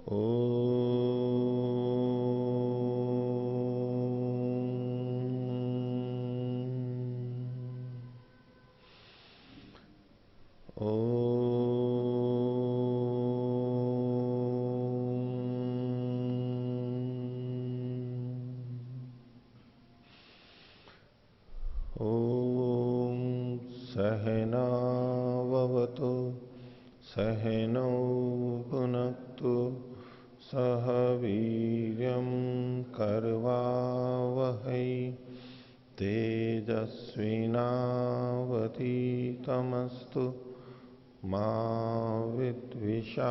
ओ सहनाववतु सहनौ भुनक्तु सह वीर्यं करवावहै तेजस्विनावधीतमस्तु मा विद्विषावहै।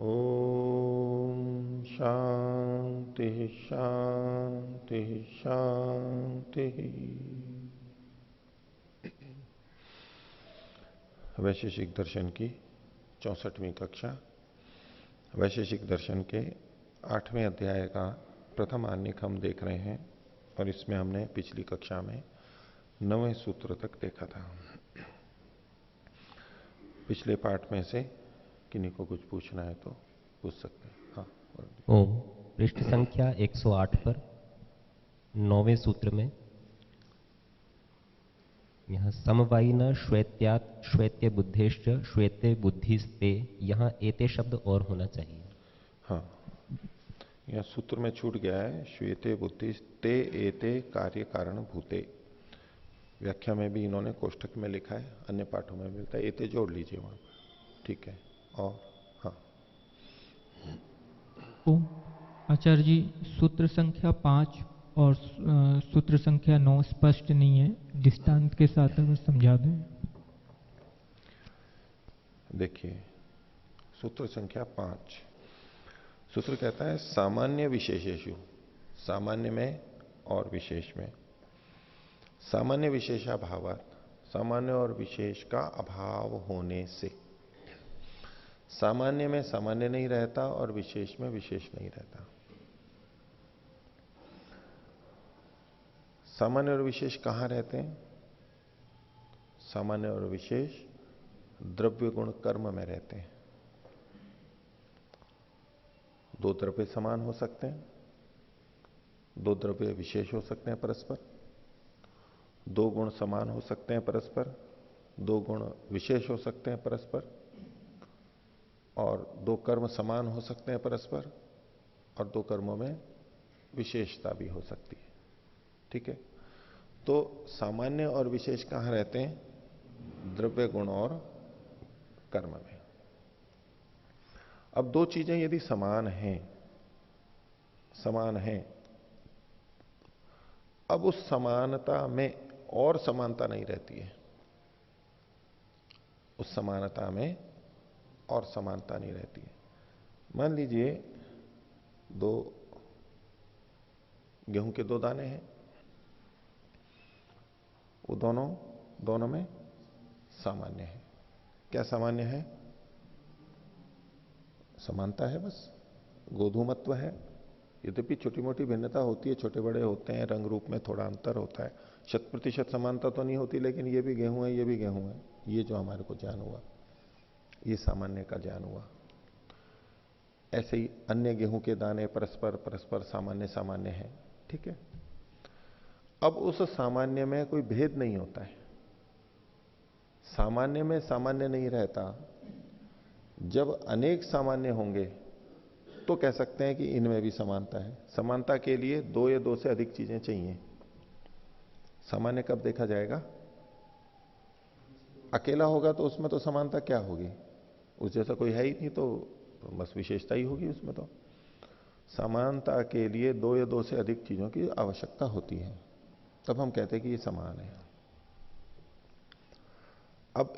ओम शांति शांति शांति। वैशेषिक दर्शन की 64वीं कक्षा, वैशेषिक दर्शन के 8वें अध्याय का प्रथम आन्निक हम देख रहे हैं और इसमें हमने पिछली कक्षा में 9वें सूत्र तक देखा था। पिछले पाठ में से किन्हीं को कुछ पूछना है तो पूछ सकते हैं। हाँ, ओम पृष्ठ संख्या 108 पर 9वें सूत्र में यहाँ समवायिन श्वेत्यात् श्वेत्य बुद्धेश्च श्वेत्य बुद्धिस्ते, यहाँ एते शब्द और होना चाहिए। हाँ, यह सूत्र में छूट गया है। श्वेते बुद्धि ते एते कार्य कारण भूते। व्याख्या में भी इन्होंने कोष्ठक में लिखा है, अन्य पाठों में मिलता है। एते जोड़ लीजिए वहां, ठीक है। और हाँ, आचार्य जी, सूत्र संख्या 5 और सूत्र संख्या 9 स्पष्ट नहीं है, दृष्टांत के साथ अगर समझा दें। देखिए सूत्र संख्या 5, सूत्र कहता है सामान्य विशेषेषु, सामान्य में और विशेष में। सामान्य विशेषाभावात्, सामान्य और विशेष का अभाव होने से। सामान्य में सामान्य नहीं रहता और विशेष में विशेष नहीं रहता। सामान्य और विशेष कहां रहते हैं? सामान्य और विशेष द्रव्य गुण कर्म में रहते हैं। दो द्रव्य समान हो सकते हैं, दो द्रव्य विशेष हो सकते हैं परस्पर, दो गुण समान हो सकते हैं परस्पर, दो गुण विशेष हो सकते हैं परस्पर, और दो कर्म समान हो सकते हैं परस्पर, और दो कर्मों में विशेषता भी हो सकती है। ठीक है, तो सामान्य और विशेष कहां रहते हैं? द्रव्य गुण और कर्म में। अब दो चीजें यदि समान हैं, समान हैं, अब उस समानता में और समानता नहीं रहती है। उस समानता में और समानता नहीं रहती है। मान लीजिए दो गेहूं के दो दाने हैं, वो दोनों में सामान्य है। क्या सामान्य है? समानता है, बस गोधूमत्व है। यद्यपि छोटी मोटी भिन्नता होती है, छोटे बड़े होते हैं, रंग रूप में थोड़ा अंतर होता है, 100% समानता तो नहीं होती, लेकिन ये भी गेहूं है, ये भी गेहूं है। ये जो हमारे को ज्ञान हुआ, ये सामान्य का ज्ञान हुआ। ऐसे ही अन्य गेहूं के दाने परस्पर परस्पर सामान्य सामान्य है। ठीक है, अब उस सामान्य में कोई भेद नहीं होता है। सामान्य में सामान्य नहीं रहता। जब अनेक सामान्य होंगे तो कह सकते हैं कि इनमें भी समानता है। समानता के लिए दो या दो से अधिक चीजें चाहिए। सामान्य कब देखा जाएगा? अकेला होगा तो उसमें तो समानता क्या होगी? उस जैसा कोई है ही नहीं, तो बस विशेषता ही होगी उसमें। तो समानता के लिए दो या दो से अधिक चीजों की आवश्यकता होती है, तब हम कहते हैं कि ये समान है। अब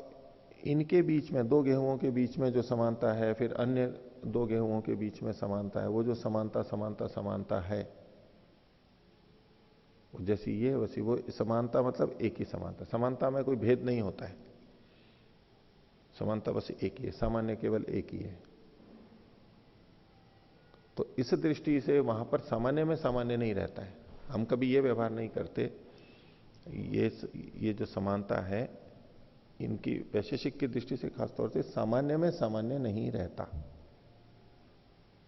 इनके बीच में, दो गेहूं के बीच में जो समानता है, फिर अन्य दो गेहूं के बीच में समानता है, वो जो समानता है, जैसी ये वैसी वो समानता, मतलब एक ही समानता। समानता में कोई भेद नहीं होता है, समानता बस एक ही है, सामान्य केवल एक ही है। तो इस दृष्टि से वहां पर सामान्य में सामान्य नहीं रहता है। हम कभी ये व्यवहार नहीं करते, ये जो समानता है इनकी वैशेषिक की दृष्टि से खासतौर से सामान्य में सामान्य नहीं रहता,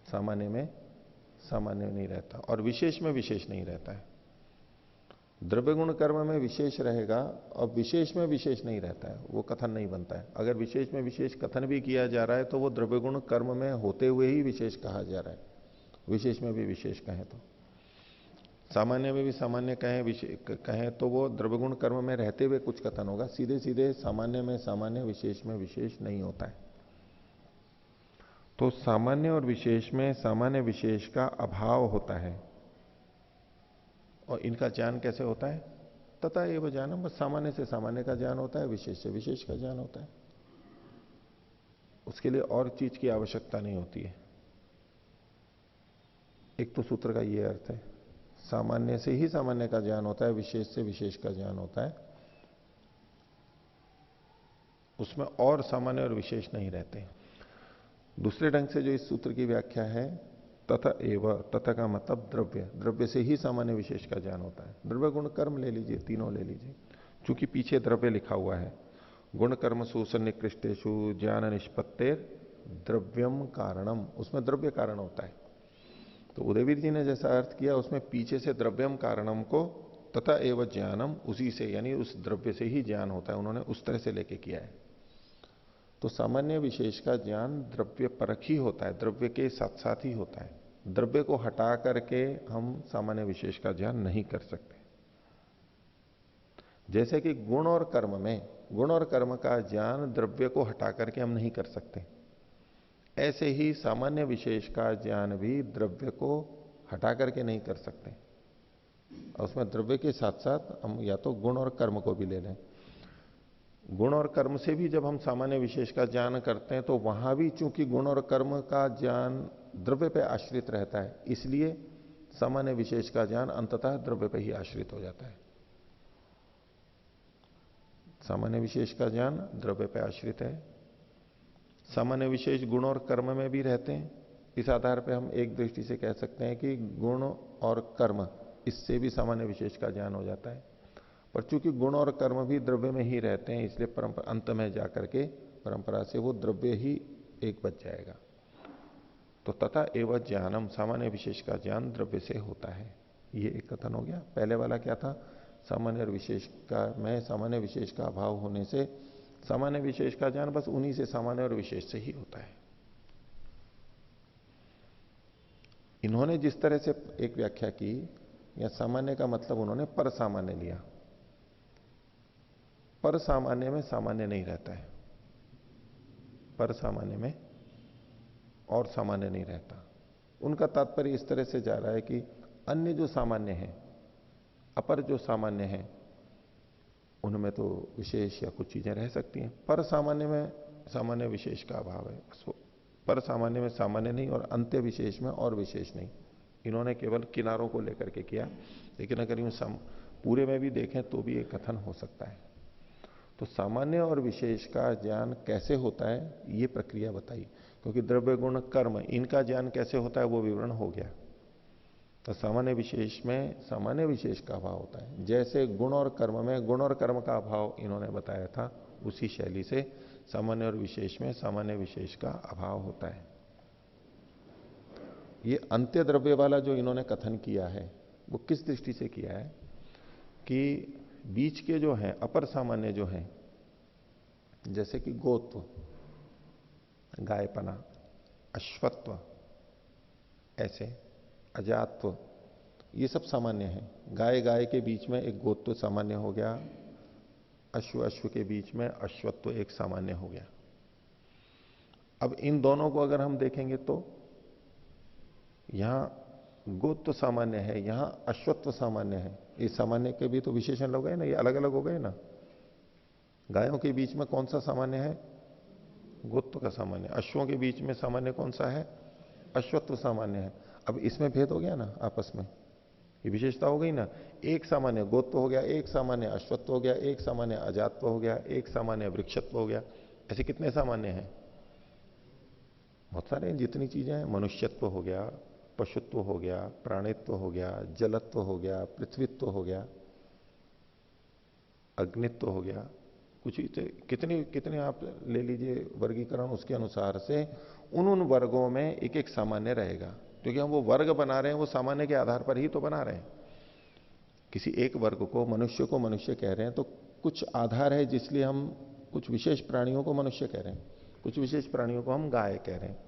सामान्य में सामान्य नहीं रहता और विशेष में विशेष नहीं रहता है। द्रव्य गुण कर्म में विशेष रहेगा और विशेष में विशेष नहीं रहता है, वो कथन नहीं बनता है। अगर विशेष में विशेष कथन भी किया जा रहा है तो वो द्रव्य गुण कर्म में होते हुए ही विशेष कहा जा रहा है, विशेष में भी विशेष कहें तो। सामान्य में भी सामान्य कहें तो वो द्रव्य गुण कर्म में रहते हुए कुछ कथन होगा, सीधे सीधे सामान्य में सामान्य विशेष में विशेष नहीं होता है। तो सामान्य और विशेष में सामान्य विशेष का अभाव होता है और इनका ज्ञान कैसे होता है? तथा एवं ज्ञानम, बस सामान्य से सामान्य का ज्ञान होता है, विशेष से विशेष का ज्ञान होता है। उसके लिए और चीज की आवश्यकता नहीं होती है। एक तो सूत्र का ये अर्थ है, सामान्य से ही सामान्य का ज्ञान होता है, विशेष से विशेष का ज्ञान होता है, उसमें और सामान्य और विशेष नहीं रहते। दूसरे ढंग से जो इस सूत्र की व्याख्या है, तथा एवं, तथा का मतलब द्रव्य, द्रव्य से ही सामान्य विशेष का ज्ञान होता है। द्रव्य गुण कर्म ले लीजिए, तीनों ले लीजिए, चूंकि पीछे द्रव्य लिखा हुआ है। गुण कर्म सुसन्निकृष्टेषु ज्ञान निष्पत्तेर द्रव्यम कारणम, उसमें द्रव्य कारण होता है। तो उदयवीर जी ने जैसा अर्थ किया उसमें पीछे से द्रव्यम कारणम को तथा एवं ज्ञानम, उसी से यानी उस द्रव्य से ही ज्ञान होता है, उन्होंने उस तरह से लेके किया है। तो सामान्य विशेष का ज्ञान द्रव्य परख ही होता है, द्रव्य के साथ साथ ही होता है। द्रव्य को हटा करके हम सामान्य विशेष का ज्ञान नहीं कर सकते। जैसे कि गुण और कर्म में, गुण और कर्म का ज्ञान द्रव्य को हटा करके हम नहीं कर सकते, ऐसे ही सामान्य विशेष का ज्ञान भी द्रव्य को हटा करके नहीं कर सकते। और उसमें द्रव्य के साथ साथ हम या तो गुण और कर्म को भी ले लें। गुण और कर्म से भी जब हम सामान्य विशेष का ज्ञान करते हैं तो वहां भी चूंकि गुण और कर्म का ज्ञान द्रव्य पे आश्रित रहता है, इसलिए सामान्य विशेष का ज्ञान अंततः द्रव्य पे ही आश्रित हो जाता है। सामान्य विशेष का ज्ञान द्रव्य पे आश्रित है। सामान्य विशेष गुण और कर्म में भी रहते हैं। इस आधार पर हम एक दृष्टि से कह सकते हैं कि गुण और कर्म, इससे भी सामान्य विशेष का ज्ञान हो जाता है। पर चूंकि गुण और कर्म भी द्रव्य में ही रहते हैं, इसलिए परंपरा अंत में जाकर के परंपरा से वो द्रव्य ही एक बच जाएगा। तो तथा एवं ज्ञानम, सामान्य विशेष का ज्ञान द्रव्य से होता है, ये एक कथन हो गया। पहले वाला क्या था? सामान्य और विशेष का में सामान्य विशेष का अभाव होने से सामान्य विशेष का ज्ञान बस उन्हीं से, सामान्य और विशेष से ही होता है। इन्होंने जिस तरह से एक व्याख्या की, या सामान्य का मतलब उन्होंने पर सामान्य लिया। पर सामान्य में सामान्य नहीं रहता है, पर सामान्य में और सामान्य नहीं रहता। उनका तात्पर्य इस तरह से जा रहा है कि अन्य जो सामान्य है, अपर जो सामान्य है, उनमें तो विशेष या कुछ चीजें रह सकती हैं। पर सामान्य में सामान्य विशेष का अभाव है। पर सामान्य में सामान्य नहीं और अंत्य विशेष में और विशेष नहीं। इन्होंने केवल किनारों को लेकर के किया, लेकिन अगर यूं पूरे में भी देखें तो भी एक कथन हो सकता है। तो सामान्य और विशेष का ज्ञान कैसे होता है, ये प्रक्रिया बताई। क्योंकि द्रव्य गुण कर्म, इनका ज्ञान कैसे होता है वो विवरण हो गया। तो सामान्य विशेष में सामान्य विशेष का अभाव होता है। जैसे गुण और कर्म में गुण और कर्म का अभाव इन्होंने बताया था, उसी शैली से सामान्य और विशेष में सामान्य विशेष का अभाव होता है। ये अंत्य द्रव्य वाला जो इन्होंने कथन किया है, वो किस दृष्टि से किया है कि बीच के जो हैं अपर सामान्य जो हैं, जैसे कि गोत्व, गायपना, अश्वत्व, ऐसे अजात्व, ये सब सामान्य हैं। गाय गाय के बीच में एक गोत्व सामान्य हो गया, अश्व अश्व के बीच में अश्वत्व एक सामान्य हो गया। अब इन दोनों को अगर हम देखेंगे तो यहां गोत्व सामान्य है, यहां अश्वत्व सामान्य है। इस सामान्य के भी तो विशेषण हो गए ना, ये अलग अलग हो गए ना। गायों के बीच में कौन सा सामान्य है? गोत्व का सामान्य। अश्वों के बीच में सामान्य कौन सा है? अश्वत्व सामान्य है। अब इसमें भेद हो गया ना आपस में, ये विशेषता हो गई ना। एक सामान्य गोत्व हो गया, एक सामान्य अश्वत्व हो गया, एक सामान्य अजात्व हो गया, एक सामान्य वृक्षत्व हो गया। ऐसे कितने सामान्य हैं? बहुत सारे हैं। जितनी चीजें हैं, मनुष्यत्व हो गया, पशुत्व हो गया, प्राणित्व हो गया, जलत्व हो गया, पृथ्वीत्व हो गया, अग्नित्व हो गया, कुछ कितने कितने आप ले लीजिए वर्गीकरण, उसके अनुसार से उन वर्गों में एक एक सामान्य रहेगा, क्योंकि हम वो वर्ग बना रहे हैं वो सामान्य के आधार पर ही तो बना रहे हैं। किसी एक वर्ग को मनुष्य कह रहे हैं तो कुछ आधार है, जिसलिए हम कुछ विशेष प्राणियों को मनुष्य कह रहे हैं, कुछ विशेष प्राणियों को हम गाय कह रहे हैं।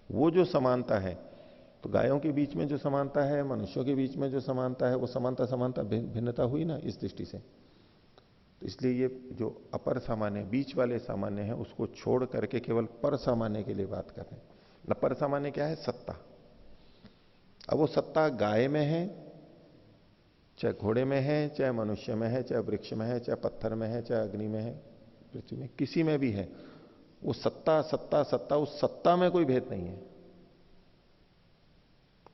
वो जो समानता है, तो गायों के बीच में जो समानता है, मनुष्यों के बीच में जो समानता है, वो समानता समानता भिन्नता हुई ना इस दृष्टि से। तो इसलिए ये जो अपर सामान्य, बीच वाले सामान्य है, उसको छोड़ करके केवल पर सामान्य के लिए बात कर रहे हैं। न पर सामान्य क्या है? सत्ता। अब वो सत्ता गाय में है, चाहे घोड़े में है, चाहे मनुष्य में है, चाहे वृक्ष में है, चाहे पत्थर में है, चाहे अग्नि में है, पृथ्वी में, किसी में भी है। वो सत्ता सत्ता सत्ता, उस सत्ता में कोई भेद नहीं है।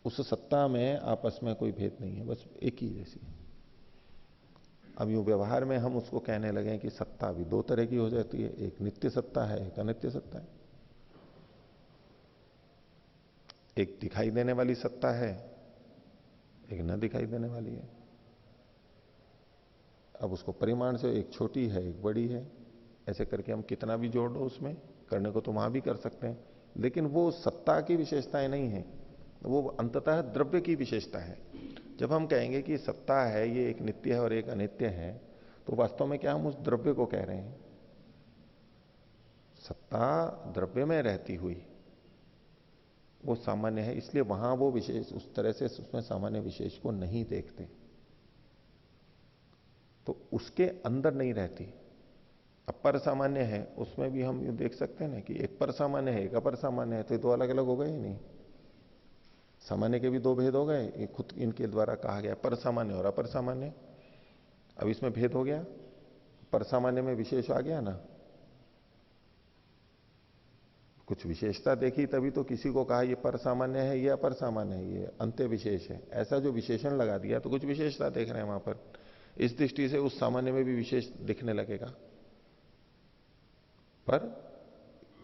उस सत्ता में आपस में कोई भेद नहीं है, बस एक ही जैसी। अब यूं व्यवहार में हम उसको कहने लगे कि सत्ता भी दो तरह की हो जाती है, एक नित्य सत्ता है, एक अनित्य सत्ता है। एक दिखाई देने वाली सत्ता है, एक न दिखाई देने वाली है। अब उसको परिमाण से एक छोटी है, एक बड़ी है, ऐसे करके हम कितना भी जोड़ दो उसमें, करने को तो वहां भी कर सकते हैं, लेकिन वो सत्ता की विशेषताएं नहीं है, वो अंततः द्रव्य की विशेषता है। जब हम कहेंगे कि सत्ता है, ये एक नित्य है और एक अनित्य है, तो वास्तव में क्या हम उस द्रव्य को कह रहे हैं? सत्ता द्रव्य में रहती हुई वो सामान्य है, इसलिए वहां वो विशेष उस तरह से उसमें सामान्य विशेष को नहीं देखते, तो उसके अंदर नहीं रहती। अब पर सामान्य है, उसमें भी हम देख सकते हैं ना कि एक पर सामान्य है, एक अपर सामान्य है, तो ये दो अलग अलग हो गए ही नहीं। सामान्य के भी दो भेद हो गए, ये खुद इनके द्वारा कहा गया पर सामान्य और अपर सामान्य। अब इसमें भेद हो गया, पर सामान्य में विशेष आ गया ना, कुछ विशेषता देखी तभी तो किसी को कहा ये पर सामान्य है, ये अपर सामान्य है, ये अंत्य विशेष है, ऐसा जो विशेषण लगा दिया तो कुछ विशेषता देख रहे हैं वहां पर। इस दृष्टि से उस सामान्य में भी विशेष दिखने लगेगा। पर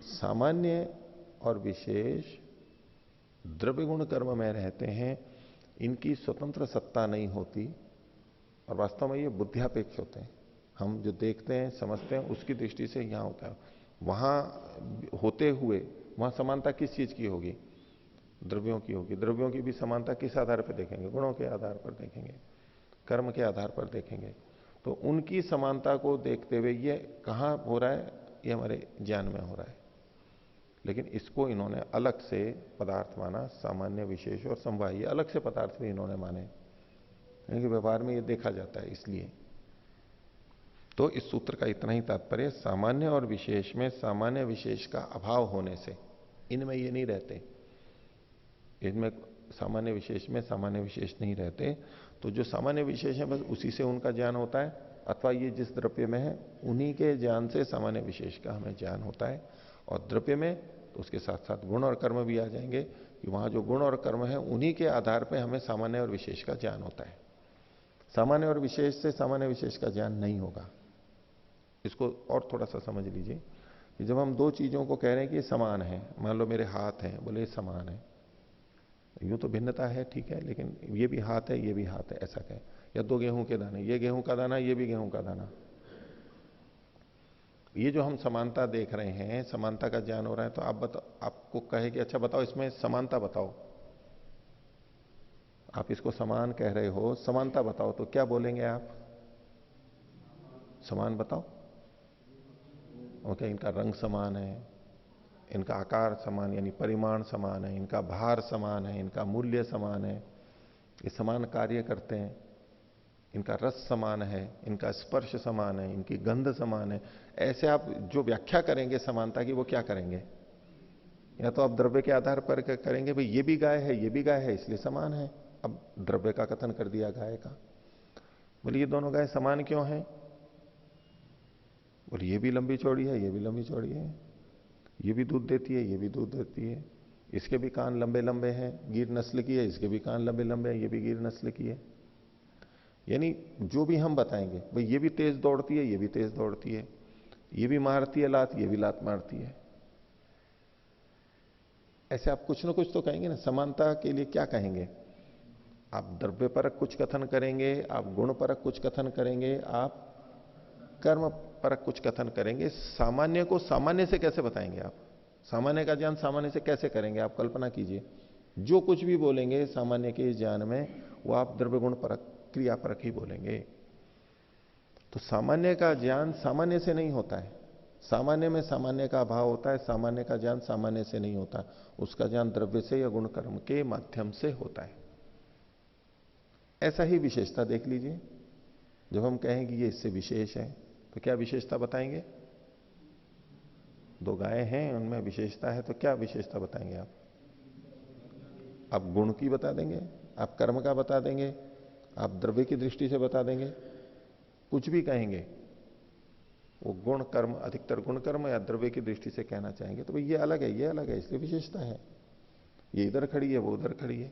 सामान्य और विशेष द्रव्य गुण कर्म में रहते हैं, इनकी स्वतंत्र सत्ता नहीं होती, और वास्तव में ये बुद्धियापेक्ष होते हैं। हम जो देखते हैं समझते हैं उसकी दृष्टि से यहां होता है, वहां होते हुए वहां समानता किस चीज की होगी? द्रव्यों की होगी। द्रव्यों की भी समानता किस आधार पर देखेंगे? गुणों के आधार पर देखेंगे, कर्म के आधार पर देखेंगे। तो उनकी समानता को देखते हुए ये कहां हो रहा है? ये हमारे ज्ञान में हो रहा है। लेकिन इसको इन्होंने अलग से पदार्थ माना, सामान्य विशेष और समवाय अलग से पदार्थ भी इन्होंने माने, क्योंकि व्यवहार में ये देखा जाता है इसलिए। तो इस सूत्र का इतना ही तात्पर्य, सामान्य और विशेष में सामान्य विशेष का अभाव होने से इनमें ये नहीं रहते, इनमें सामान्य विशेष में सामान्य विशेष नहीं रहते। तो जो सामान्य विशेष है बस उसी से उनका ज्ञान होता है, अथवा ये जिस द्रव्य में है उन्हीं के ज्ञान से सामान्य विशेष का हमें ज्ञान होता है। और द्रव्य में तो उसके साथ साथ गुण और कर्म भी आ जाएंगे, कि वहां जो गुण और कर्म है उन्हीं के आधार पर हमें सामान्य और विशेष का ज्ञान होता है। सामान्य और विशेष से सामान्य विशेष का ज्ञान नहीं होगा। इसको और थोड़ा सा समझ लीजिए कि जब हम दो चीजों को कह रहे हैं कि ये समान है, मान लो मेरे हाथ हैं, बोले समान है, यूं तो भिन्नता है ठीक है, लेकिन ये भी हाथ है ये भी हाथ है ऐसा कहें। या दो गेहूं के दाने, ये गेहूं का दाना ये भी गेहूं का दाना, ये जो हम समानता देख रहे हैं, समानता का ज्ञान हो रहा है, तो आप बताओ, आपको कहे कि अच्छा बताओ इसमें समानता बताओ, आप इसको समान कह रहे हो, समानता बताओ, तो क्या बोलेंगे आप? समान बताओ। ओके, इनका रंग समान है, इनका आकार समान यानी परिमाण समान है, इनका भार समान है, इनका मूल्य समान है, ये समान कार्य करते हैं, इनका रस समान है, इनका स्पर्श समान है, इनकी गंध समान है। ऐसे आप जो व्याख्या करेंगे समानता की, वो क्या करेंगे? या तो आप द्रव्य के आधार पर करेंगे भाई ये भी गाय है ये भी गाय है इसलिए समान है, अब द्रव्य का कथन कर दिया गाय का। बोले ये दोनों गाय समान क्यों हैं? बोले ये भी लंबी चौड़ी है ये भी लंबी चौड़ी है, ये भी दूध देती है ये भी दूध देती है, इसके भी कान लंबे लंबे हैं, गिर नस्ल की है, इसके भी कान लंबे लंबे हैं, ये भी गिर नस्ल की है। यानी जो भी हम बताएंगे भाई ये भी तेज दौड़ती है ये भी तेज दौड़ती है, ये भी मारती है लात ये भी लात मारती है, ऐसे आप कुछ ना कुछ तो कहेंगे ना। समानता के लिए क्या कहेंगे? आप द्रव्य परक कुछ कथन करेंगे, आप गुण परक कुछ कथन करेंगे, आप कर्म परक कुछ कथन करेंगे। सामान्य को सामान्य से कैसे बताएंगे आप? सामान्य का ज्ञान सामान्य से कैसे करेंगे? आप कल्पना कीजिए, जो कुछ भी बोलेंगे सामान्य के ज्ञान में वो आप द्रव्य गुण परक, क्रिया परक ही बोलेंगे। तो सामान्य का ज्ञान सामान्य से नहीं होता है। सामान्य में सामान्य का अभाव होता है। सामान्य का ज्ञान सामान्य से नहीं होता, उसका ज्ञान द्रव्य से या गुण कर्म के माध्यम से होता है। ऐसा ही विशेषता देख लीजिए। जब हम कहें कि ये इससे विशेष है तो क्या विशेषता बताएंगे? दो गायें हैं, उनमें विशेषता है, तो क्या विशेषता बताएंगे आप? आप गुण की बता देंगे, आप कर्म का बता देंगे, आप द्रव्य की दृष्टि से बता देंगे, कुछ भी कहेंगे वो गुण कर्म, अधिकतर गुण कर्म या द्रव्य की दृष्टि से कहना चाहेंगे तो भाई ये अलग है, ये अलग है, इसलिए विशेषता है। ये इधर खड़ी है, वो उधर खड़ी है।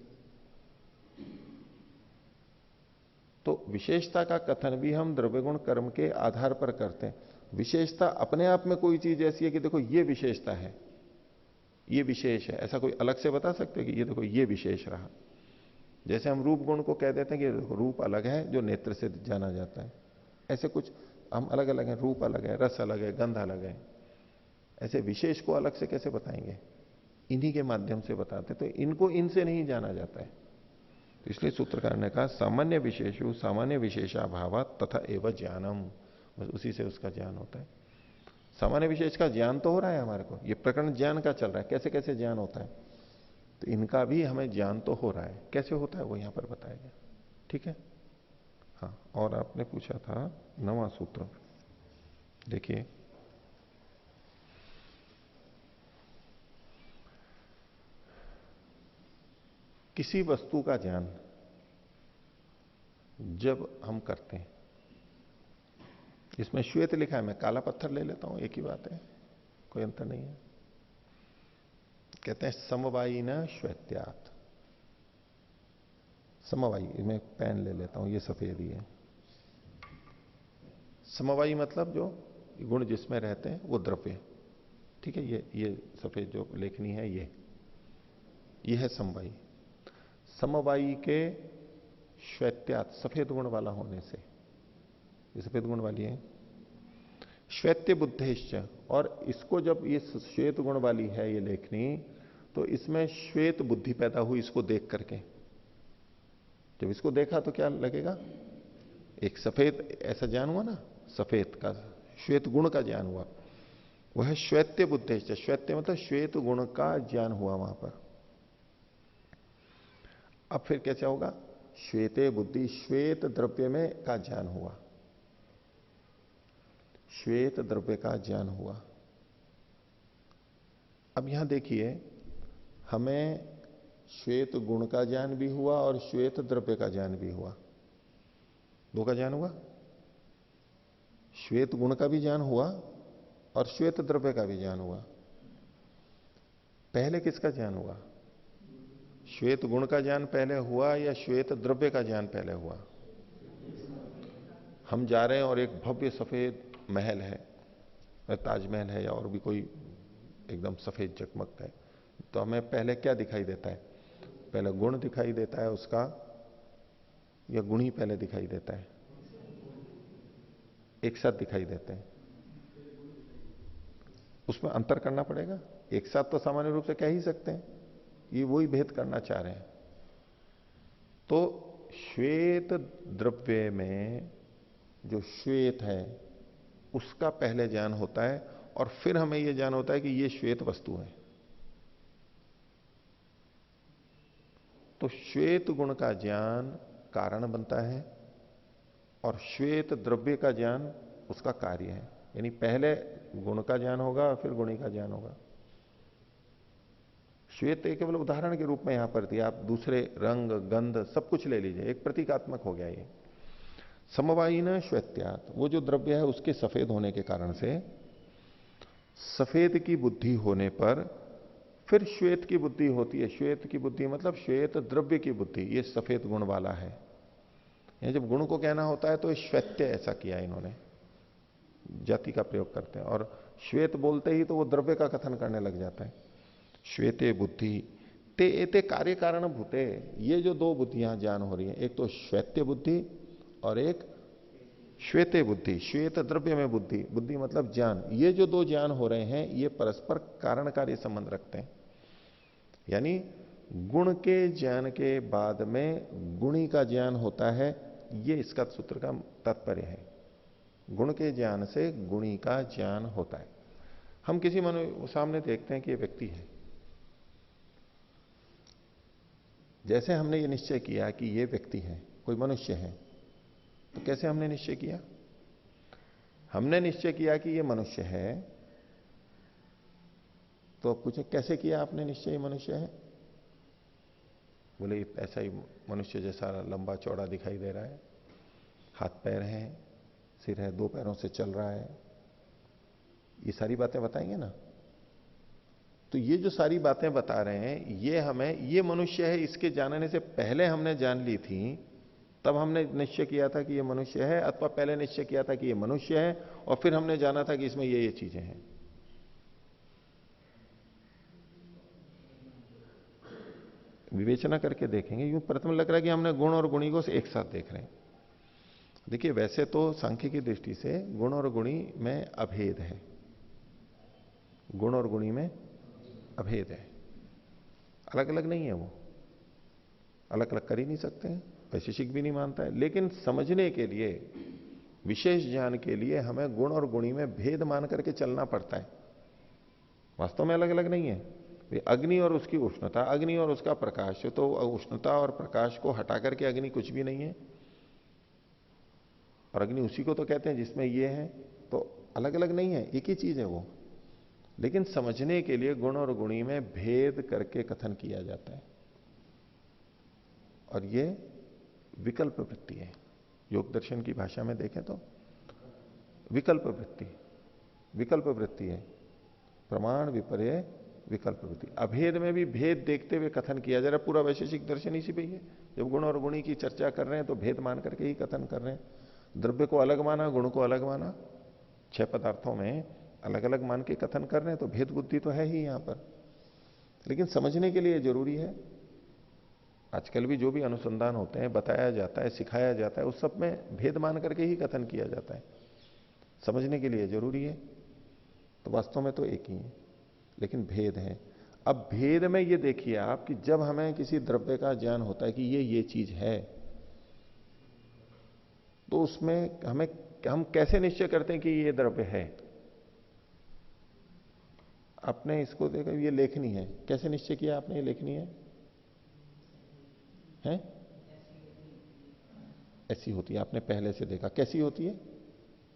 तो विशेषता का कथन भी हम द्रव्य गुण कर्म के आधार पर करते हैं। विशेषता अपने आप में कोई चीज ऐसी है कि देखो ये विशेषता है, ये विशेष है, ऐसा कोई अलग से बता सकते हैं कि ये देखो ये विशेष रहा? जैसे हम रूप गुण को कह देते हैं कि देखो रूप अलग है जो नेत्र से जाना जाता है, ऐसे कुछ हम अलग अलग हैं, रूप अलग है, रस अलग है, गंध अलग है। ऐसे विशेष को अलग से कैसे बताएंगे? इन्हीं के माध्यम से बताते, तो इनको इनसे नहीं जाना जाता है। तो इसलिए सूत्रकार ने कहा सामान्य विशेषु सामान्य विशेषाभाव तथा एवं ज्ञानम, बस उसी से उसका ज्ञान होता है। सामान्य विशेष का ज्ञान तो हो रहा है हमारे को, ये प्रकरण ज्ञान का चल रहा है, कैसे कैसे ज्ञान होता है, तो इनका भी हमें ज्ञान तो हो रहा है। कैसे होता है वो यहां पर बताया गया। ठीक है। हाँ, और आपने पूछा था 9वां सूत्र, देखिए किसी वस्तु का ज्ञान जब हम करते हैं, इसमें श्वेत लिखा है, मैं काला पत्थर ले लेता हूं, एक ही बात है, कोई अंतर नहीं है। कहते हैं समवायी न श्वेत्यात्। समवायी, मैं पेन ले लेता हूं, ये सफेद ही है। समवायी मतलब जो गुण जिसमें रहते हैं वो द्रव्य। ठीक है, ये सफेद जो लेखनी है ये है समवायी। समवायी के श्वेत्यात्, सफेद गुण वाला होने से, ये सफेद गुण वाली है। श्वेत्य बुद्धेश्च, और इसको जब ये श्वेत गुण वाली है ये लेखनी, तो इसमें श्वेत बुद्धि पैदा हुई इसको देख करके। जब इसको देखा तो क्या लगेगा? एक सफेद ऐसा ज्ञान हुआ ना, सफेद का श्वेत गुण का ज्ञान हुआ, वह है श्वेत्य बुद्धेश्च। श्वेत्य मतलब श्वेत गुण का ज्ञान हुआ वहां पर। अब फिर कैसा होगा? श्वेते बुद्धि, श्वेत द्रव्य में का ज्ञान हुआ, श्वेत द्रव्य का ज्ञान हुआ। अब यहां देखिए, हमें श्वेत गुण का ज्ञान भी हुआ और श्वेत द्रव्य का ज्ञान भी हुआ, दो का ज्ञान हुआ। श्वेत गुण का भी ज्ञान हुआ और श्वेत द्रव्य का भी ज्ञान हुआ। पहले किसका ज्ञान हुआ? श्वेत गुण का ज्ञान पहले हुआ या श्वेत द्रव्य का ज्ञान पहले हुआ? हम जा रहे हैं और एक भव्य सफेद महल है, ताजमहल है या और भी कोई एकदम सफेद चकमकता है, तो हमें पहले क्या दिखाई देता है? पहले गुण दिखाई देता है उसका, या गुण ही पहले दिखाई देता है? एक साथ दिखाई देते हैं, उसमें अंतर करना पड़ेगा। एक साथ तो सामान्य रूप से कह ही सकते हैं, ये वही भेद करना चाह रहे हैं। तो श्वेत द्रव्य में जो श्वेत है उसका पहले ज्ञान होता है और फिर हमें यह ज्ञान होता है कि यह श्वेत वस्तु है। तो श्वेत गुण का ज्ञान कारण बनता है और श्वेत द्रव्य का ज्ञान उसका कार्य है। यानी पहले गुण का ज्ञान होगा और फिर गुणी का ज्ञान होगा। श्वेत केवल उदाहरण के रूप में यहां पर दिया, आप दूसरे रंग गंध सब कुछ ले लीजिए, एक प्रतीकात्मक हो गया ये। समवायी न श्वेत्यात्, वो जो द्रव्य है उसके सफेद होने के कारण से, सफेद की बुद्धि होने पर फिर श्वेत की बुद्धि होती है। श्वेत की बुद्धि मतलब श्वेत द्रव्य की बुद्धि, ये सफेद गुण वाला है। ये जब गुण को कहना होता है तो श्वेत्य ऐसा किया इन्होंने, जाति का प्रयोग करते हैं, और श्वेत बोलते ही तो वो द्रव्य का कथन करने लग जाता है। श्वेते बुद्धि ते एते कार्य कारण भूते, ये जो दो बुद्धियां ज्ञान हो रही है, एक तो श्वेत्य बुद्धि और एक श्वेते बुद्धि, श्वेत द्रव्य में बुद्धि, बुद्धि मतलब ज्ञान, ये जो दो ज्ञान हो रहे हैं ये परस्पर कारण कार्य संबंध रखते हैं। यानी गुण के ज्ञान के बाद में गुणी का ज्ञान होता है, ये इसका सूत्र का तात्पर्य है। गुण के ज्ञान से गुणी का ज्ञान होता है। हम किसी सामने देखते हैं कि ये व्यक्ति है, जैसे हमने ये निश्चय किया कि ये व्यक्ति है, कोई मनुष्य है, तो कैसे हमने निश्चय किया? हमने निश्चय किया कि ये मनुष्य है, तो अब पूछे कैसे किया आपने निश्चय ये मनुष्य है? बोले ऐसा ही मनुष्य जैसा लंबा चौड़ा दिखाई दे रहा है, हाथ पैर हैं, सिर है, दो पैरों से चल रहा है, ये सारी बातें बताएंगे ना। तो ये जो सारी बातें बता रहे हैं ये हमें, ये मनुष्य है इसके जानने से पहले हमने जान ली थी, तब हमने निश्चय किया था कि ये मनुष्य है, अथवा पहले निश्चय किया था कि ये मनुष्य है और फिर हमने जाना था कि इसमें ये चीजें हैं। विवेचना करके देखेंगे। यूं प्रथम लग रहा है कि हमने गुण और गुणी को एक साथ देख रहे हैं। देखिए वैसे तो सांख्य की दृष्टि से गुण और गुणी में अभेद है, गुण और गुणी में अभेद है, अलग अलग नहीं है, वो अलग अलग कर ही नहीं सकते हैं, वैशेषिक भी नहीं मानता है। लेकिन समझने के लिए, विशेष ज्ञान के लिए हमें गुण और गुणी में भेद मान करके चलना पड़ता है। वास्तव में अलग अलग नहीं है। अग्नि और उसकी उष्णता, अग्नि और उसका प्रकाश, तो उष्णता और प्रकाश को हटा करके अग्नि कुछ भी नहीं है, और अग्नि उसी को तो कहते हैं जिसमें ये है, तो अलग अलग नहीं है, एक ही चीज है वो। लेकिन समझने के लिए गुण और गुणी में भेद करके कथन किया जाता है, और ये विकल्प वृत्ति है। योग दर्शन की भाषा में देखें तो विकल्प वृत्ति, विकल्प वृत्ति है, प्रमाण विपर्य विकल्प वृत्ति। अभेद में भी भेद देखते हुए कथन किया जा रहा है। पूरा वैशेषिक दर्शन इसी पे ही है। जब गुण और गुणी की चर्चा कर रहे हैं तो भेद मान करके ही कथन कर रहे हैं। द्रव्य को अलग माना, गुण को अलग माना, 6 पदार्थों में अलग अलग मान के कथन कर रहे हैं, तो भेद बुद्धि तो है ही यहां पर। लेकिन समझने के लिए जरूरी है। आजकल भी जो भी अनुसंधान होते हैं, बताया जाता है, सिखाया जाता है, उस सब में भेद मान करके ही कथन किया जाता है। समझने के लिए जरूरी है। तो वास्तव में तो एक ही है, लेकिन भेद है। अब भेद में ये देखिए आप कि जब हमें किसी द्रव्य का ज्ञान होता है कि ये चीज है, तो उसमें हम कैसे निश्चय करते हैं कि ये द्रव्य है? आपने इसको देखा, ये लेखनी है, कैसे निश्चय किया आपने ये लेखनी है? हैं? ऐसी होती है, आपने पहले से देखा। कैसी होती है?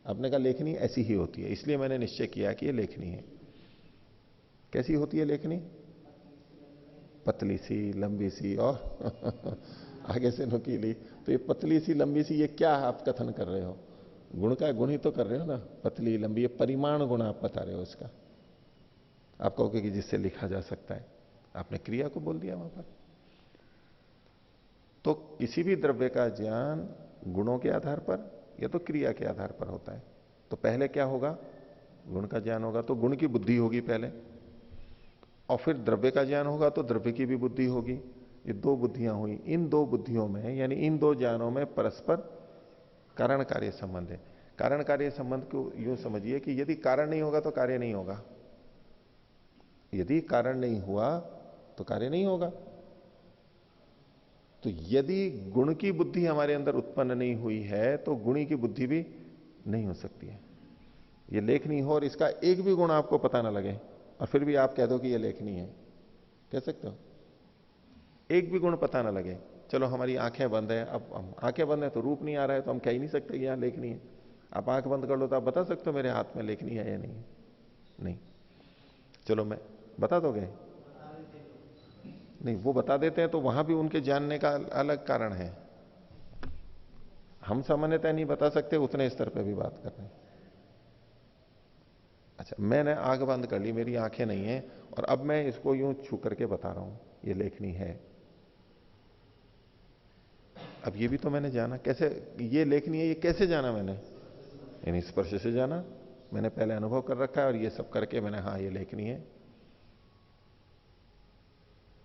आपने कहा लेखनी ऐसी ही होती है, इसलिए मैंने निश्चय किया कि ये लेखनी है। कैसी होती है लेखनी? पतली सी, लंबी सी और आगे से नुकीली। तो ये पतली सी, लंबी सी, ये क्या आप कथन कर रहे हो? गुण का गुण ही तो कर रहे हो ना, पतली लंबी, ये परिमाण गुण आप बता रहे हो इसका। आप कहोगे कि जिससे लिखा जा सकता है, आपने क्रिया को बोल दिया वहां पर। तो किसी भी द्रव्य का ज्ञान गुणों के आधार पर या तो क्रिया के आधार पर होता है। तो पहले क्या होगा? गुण का ज्ञान होगा तो गुण की बुद्धि होगी पहले, और फिर द्रव्य का ज्ञान होगा तो द्रव्य की भी बुद्धि होगी। ये दो बुद्धियां हुई। इन दो बुद्धियों में, यानी इन दो ज्ञानों में परस्पर कारण कार्य संबंध है। कारण कार्य संबंध को यूं समझिए कि यदि कारण नहीं होगा तो कार्य नहीं होगा, यदि कारण नहीं हुआ तो कार्य नहीं होगा। तो यदि गुण की बुद्धि हमारे अंदर उत्पन्न नहीं हुई है तो गुणी की बुद्धि भी नहीं हो सकती है। ये लेखनी हो और इसका एक भी गुण आपको पता ना लगे और फिर भी आप कह दो कि ये लेखनी है, कह सकते हो? एक भी गुण पता ना लगे। चलो हमारी आंखें बंद है, अब हम आंखें बंद है तो रूप नहीं आ रहा है, तो हम कह ही नहीं सकते कि यहां लेखनी है। आप आंख बंद कर लो तो आप बता सकते हो मेरे हाथ में लेखनी है या नहीं है? नहीं। चलो मैं बता दोगे? नहीं, वो बता देते हैं तो वहां भी उनके जानने का अलग कारण है। हम सामान्यतः नहीं बता सकते, उतने स्तर पे भी बात कर रहे हैं। अच्छा, मैंने आंख बंद कर ली, मेरी आंखें नहीं है, और अब मैं इसको यूं छू करके बता रहा हूं ये लेखनी है। अब ये भी तो मैंने जाना। कैसे ये लेखनी है, ये कैसे जाना मैंने? यानी स्पर्श से जाना। मैंने पहले अनुभव कर रखा है और ये सब करके मैंने, हाँ ये लेखनी है।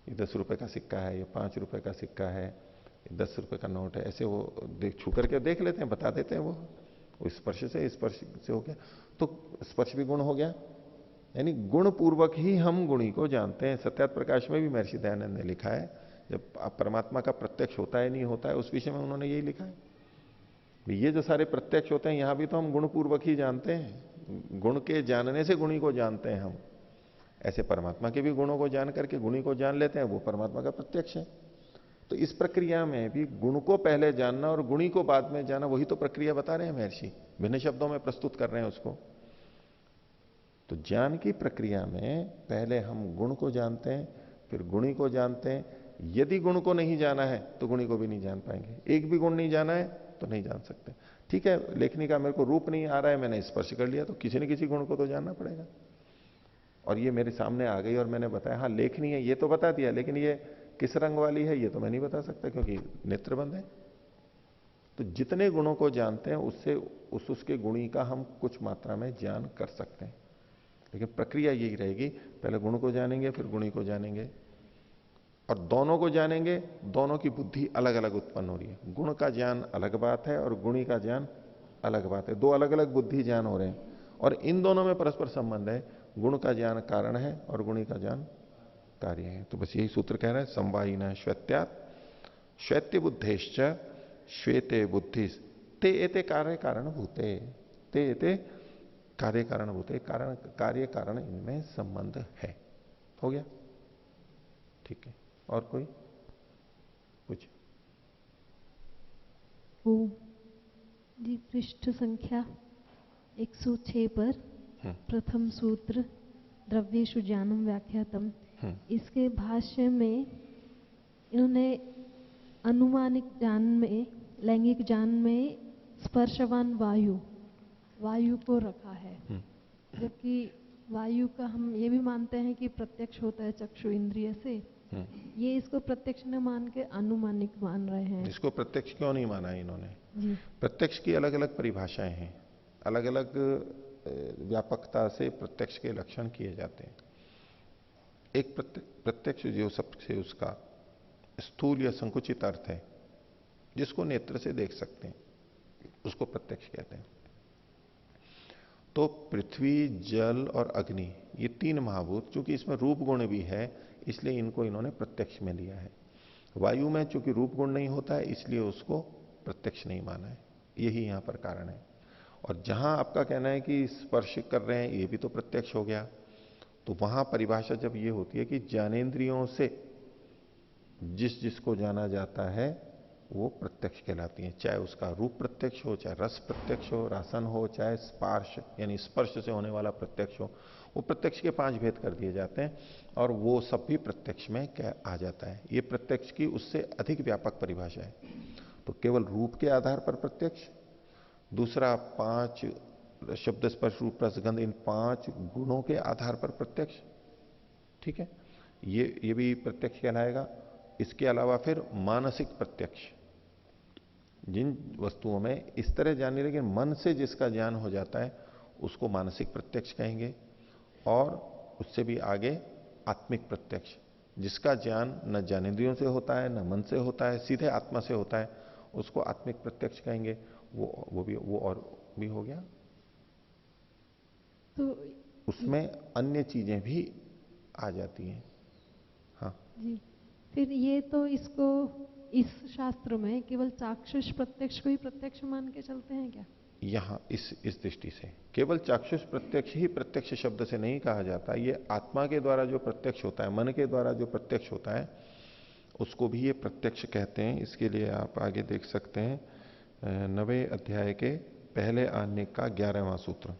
ये 10 रुपए का सिक्का है, ये 5 रुपए का सिक्का है, ये 10 रुपए का नोट है, ऐसे वो छू करके देख लेते हैं, बता देते हैं वो। वो स्पर्श से हो गया, तो स्पर्श भी गुण हो गया। यानी गुण पूर्वक ही हम गुणी को जानते हैं। सत्यार्थ प्रकाश में भी महर्षि दयानंद ने लिखा है, जब परमात्मा का प्रत्यक्ष होता है नहीं होता है, उस विषय में उन्होंने यही लिखा है। ये जो सारे प्रत्यक्ष होते हैं यहां भी तो हम गुण पूर्वक ही जानते हैं, गुण के जानने से गुणी को जानते हैं हम। ऐसे परमात्मा के भी गुणों को जान करके गुणी को जान लेते हैं, वो परमात्मा का प्रत्यक्ष है। तो इस प्रक्रिया में भी गुण को पहले जानना और गुणी को बाद में जाना, वही तो प्रक्रिया बता रहे हैं महर्षि, भिन्न शब्दों में प्रस्तुत कर रहे हैं उसको। तो ज्ञान की प्रक्रिया में पहले हम गुण को जानते हैं, फिर गुणी को जानते हैं। यदि गुण को नहीं जाना है तो गुणी को भी नहीं जान पाएंगे। एक भी गुण नहीं जाना है तो नहीं जान सकते। ठीक है, लेखनी का मेरे को रूप नहीं आ रहा है, मैंने स्पर्श कर लिया, तो किसी न किसी गुण को तो जानना पड़ेगा। और ये मेरे सामने आ गई और मैंने बताया, हाँ लेखनी है, ये तो बता दिया, लेकिन ये किस रंग वाली है ये तो मैं नहीं बता सकता क्योंकि नेत्र बंद है। तो जितने गुणों को जानते हैं उससे उसके गुणी का हम कुछ मात्रा में ज्ञान कर सकते हैं। लेकिन प्रक्रिया यही रहेगी, पहले गुण को जानेंगे फिर गुणी को जानेंगे, और दोनों को जानेंगे, दोनों की बुद्धि अलग अलग उत्पन्न हो रही है। गुण का ज्ञान अलग बात है और गुणी का ज्ञान अलग बात है, दो अलग अलग बुद्धि ज्ञान हो रहे हैं, और इन दोनों में परस्पर संबंध है। गुण का ज्ञान कारण है और गुणी का ज्ञान कार्य है। तो बस यही सूत्र कह रहे हैं, समवायिना श्वेत्यात् श्वेत्य बुद्धेश्च श्वेते बुद्धि ते एते कार्य कारण भूते, ते एते कार्य कारण भूते, कारण कार्य कारण इनमें संबंध है। हो गया, ठीक है। और कोई कुछ? ओम जी, पृष्ठ संख्या 106 पर प्रथम सूत्र द्रव्येषु ज्ञानम व्याख्यातम, इसके भाष्य में इन्होंने अनुमानिक ज्ञान में, लैंगिक ज्ञान में स्पर्शवान वायु को रखा है, जबकि वायु का हम ये भी मानते हैं कि प्रत्यक्ष होता है चक्षु इंद्रिय से। ये इसको प्रत्यक्ष न मान के अनुमानिक मान रहे हैं। इसको प्रत्यक्ष क्यों नहीं माना इन्होंने? जी। प्रत्यक्ष की अलग अलग परिभाषाएं हैं, अलग अलग व्यापकता से प्रत्यक्ष के लक्षण किए जाते हैं। एक प्रत्यक्ष जो सबसे उसका स्थूल या संकुचित अर्थ है, जिसको नेत्र से देख सकते हैं, उसको प्रत्यक्ष कहते हैं। तो पृथ्वी, जल और अग्नि, ये तीन महाभूत, चूंकि इसमें रूप गुण भी है इसलिए इनको इन्होंने प्रत्यक्ष में लिया है। वायु में चूंकि रूप गुण नहीं होता है इसलिए उसको प्रत्यक्ष नहीं माना है, यही यहां पर कारण है। और जहां आपका कहना है कि स्पर्श कर रहे हैं, ये भी तो प्रत्यक्ष हो गया, तो वहां परिभाषा जब ये होती है कि ज्ञानेंद्रियों से जिसको जाना जाता है वो प्रत्यक्ष कहलाती है, चाहे उसका रूप प्रत्यक्ष हो, चाहे रस प्रत्यक्ष हो, रासन हो, चाहे स्पर्श यानी स्पर्श से होने वाला प्रत्यक्ष हो। वो प्रत्यक्ष के 5 भेद कर दिए जाते हैं और वो सब भी प्रत्यक्ष में क्या आ जाता है। ये प्रत्यक्ष की उससे अधिक व्यापक परिभाषा है। तो केवल रूप के आधार पर प्रत्यक्ष, दूसरा 5 शब्द स्पर्श रूप रसगंध, इन 5 गुणों के आधार पर प्रत्यक्ष, ठीक है, ये भी प्रत्यक्ष कहलाएगा। इसके अलावा फिर मानसिक प्रत्यक्ष, जिन वस्तुओं में इस तरह जाने लेकिन मन से जिसका ज्ञान हो जाता है उसको मानसिक प्रत्यक्ष कहेंगे। और उससे भी आगे आत्मिक प्रत्यक्ष, जिसका ज्ञान न ज्ञानेंद्रियों से होता है न मन से होता है, सीधे आत्मा से होता है, उसको आत्मिक प्रत्यक्ष कहेंगे। वो और भी हो गया। तो उसमें अन्य चीजें भी आ जाती हैं। हाँ जी, फिर ये तो इसको इस शास्त्र में केवल चाक्षुष प्रत्यक्ष को ही प्रत्यक्ष मान के चलते हैं क्या? यहां इस दृष्टि से केवल चाक्षुष प्रत्यक्ष ही प्रत्यक्ष शब्द से नहीं कहा जाता। ये आत्मा के द्वारा जो प्रत्यक्ष होता है, मन के द्वारा जो प्रत्यक्ष होता है, उसको भी ये प्रत्यक्ष कहते हैं। इसके लिए आप आगे देख सकते हैं 9वें अध्याय के पहले आने का 11वां सूत्र।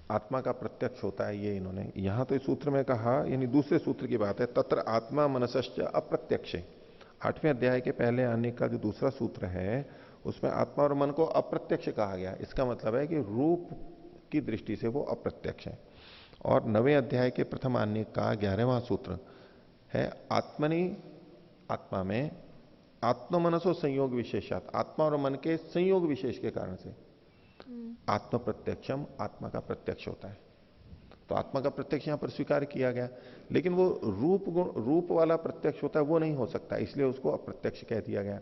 आत्मा का प्रत्यक्ष होता है, ये इन्होंने यहां तो इस सूत्र में कहा, यानी दूसरे सूत्र की बात है, तत्र आत्मा मनसश्च अप्रत्यक्ष। 8वें अध्याय के पहले आने का जो दूसरा सूत्र है उसमें आत्मा और मन को अप्रत्यक्ष कहा गया। इसका मतलब है कि रूप की दृष्टि से वो अप्रत्यक्ष है। और 9वें अध्याय के प्रथम आने का 11वां सूत्र है आत्मनि, आत्मा में आत्ममनसो संयोग विशेषात, आत्मा और मन के संयोग विशेष के कारण से आत्म प्रत्यक्षम, आत्मा का प्रत्यक्ष होता है। तो आत्मा का प्रत्यक्ष यहां पर स्वीकार किया गया, लेकिन वो रूप गुण रूप वाला प्रत्यक्ष होता है वो नहीं हो सकता, इसलिए उसको अप्रत्यक्ष कह दिया गया।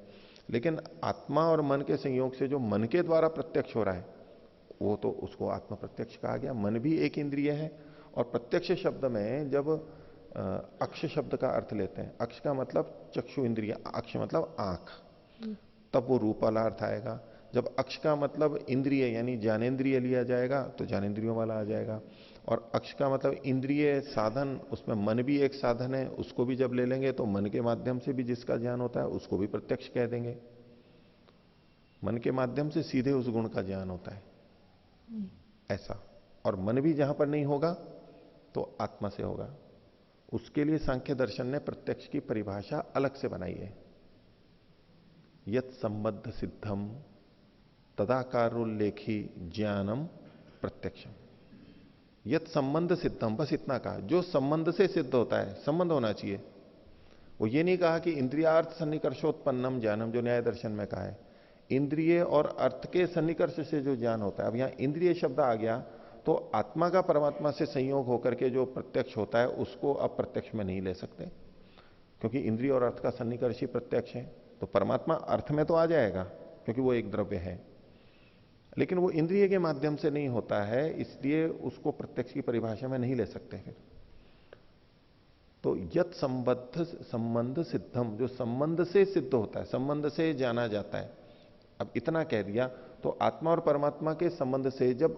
लेकिन आत्मा और मन के संयोग से जो मन के द्वारा प्रत्यक्ष हो रहा है वो तो उसको आत्मा प्रत्यक्ष कहा गया। मन भी एक इंद्रिय है, और प्रत्यक्ष शब्द में जब अक्ष शब्द का अर्थ लेते हैं, अक्ष का मतलब चक्षु इंद्रिय, अक्ष मतलब आंख, तब वो रूप वाला अर्थ आएगा। जब अक्ष का मतलब इंद्रिय यानी ज्ञानेन्द्रिय लिया जाएगा तो ज्ञानेन्द्रियों वाला आ जाएगा। और अक्ष का मतलब इंद्रिय साधन, उसमें मन भी एक साधन है, उसको भी जब ले लेंगे तो मन के माध्यम से भी जिसका ज्ञान होता है उसको भी प्रत्यक्ष कह देंगे। मन के माध्यम से सीधे उस गुण का ज्ञान होता है ऐसा। और मन भी जहां पर नहीं होगा तो आत्मा से होगा। उसके लिए सांख्य दर्शन ने प्रत्यक्ष की परिभाषा अलग से बनाई है। यत संबद्ध सिद्धम तदाकारोल्लेखी ज्ञानम प्रत्यक्षम। यत संबंध सिद्धम, बस इतना कहा, जो संबंध से सिद्ध होता है, संबंध होना चाहिए। वो ये नहीं कहा कि इंद्रियार्थ सन्निकर्षोत्पन्नम ज्ञानम, जो न्याय दर्शन में कहा है इंद्रिय और अर्थ के सन्निकर्ष से जो ज्ञान होता है। अब यहां इंद्रिय शब्द आ गया तो आत्मा का परमात्मा से संयोग होकर के जो प्रत्यक्ष होता है उसको अब प्रत्यक्ष में नहीं ले सकते, क्योंकि इंद्रिय और अर्थ का सन्निकर्ष ही प्रत्यक्ष है। तो परमात्मा अर्थ में तो आ जाएगा क्योंकि वो एक द्रव्य है, लेकिन वो इंद्रिय के माध्यम से नहीं होता है, इसलिए उसको प्रत्यक्ष की परिभाषा में नहीं ले सकते फिर। तो यत संबद्ध संबंध सिद्धम, जो संबंध से सिद्ध होता है, संबंध से जाना जाता है। अब इतना कह दिया तो आत्मा और परमात्मा के संबंध से जब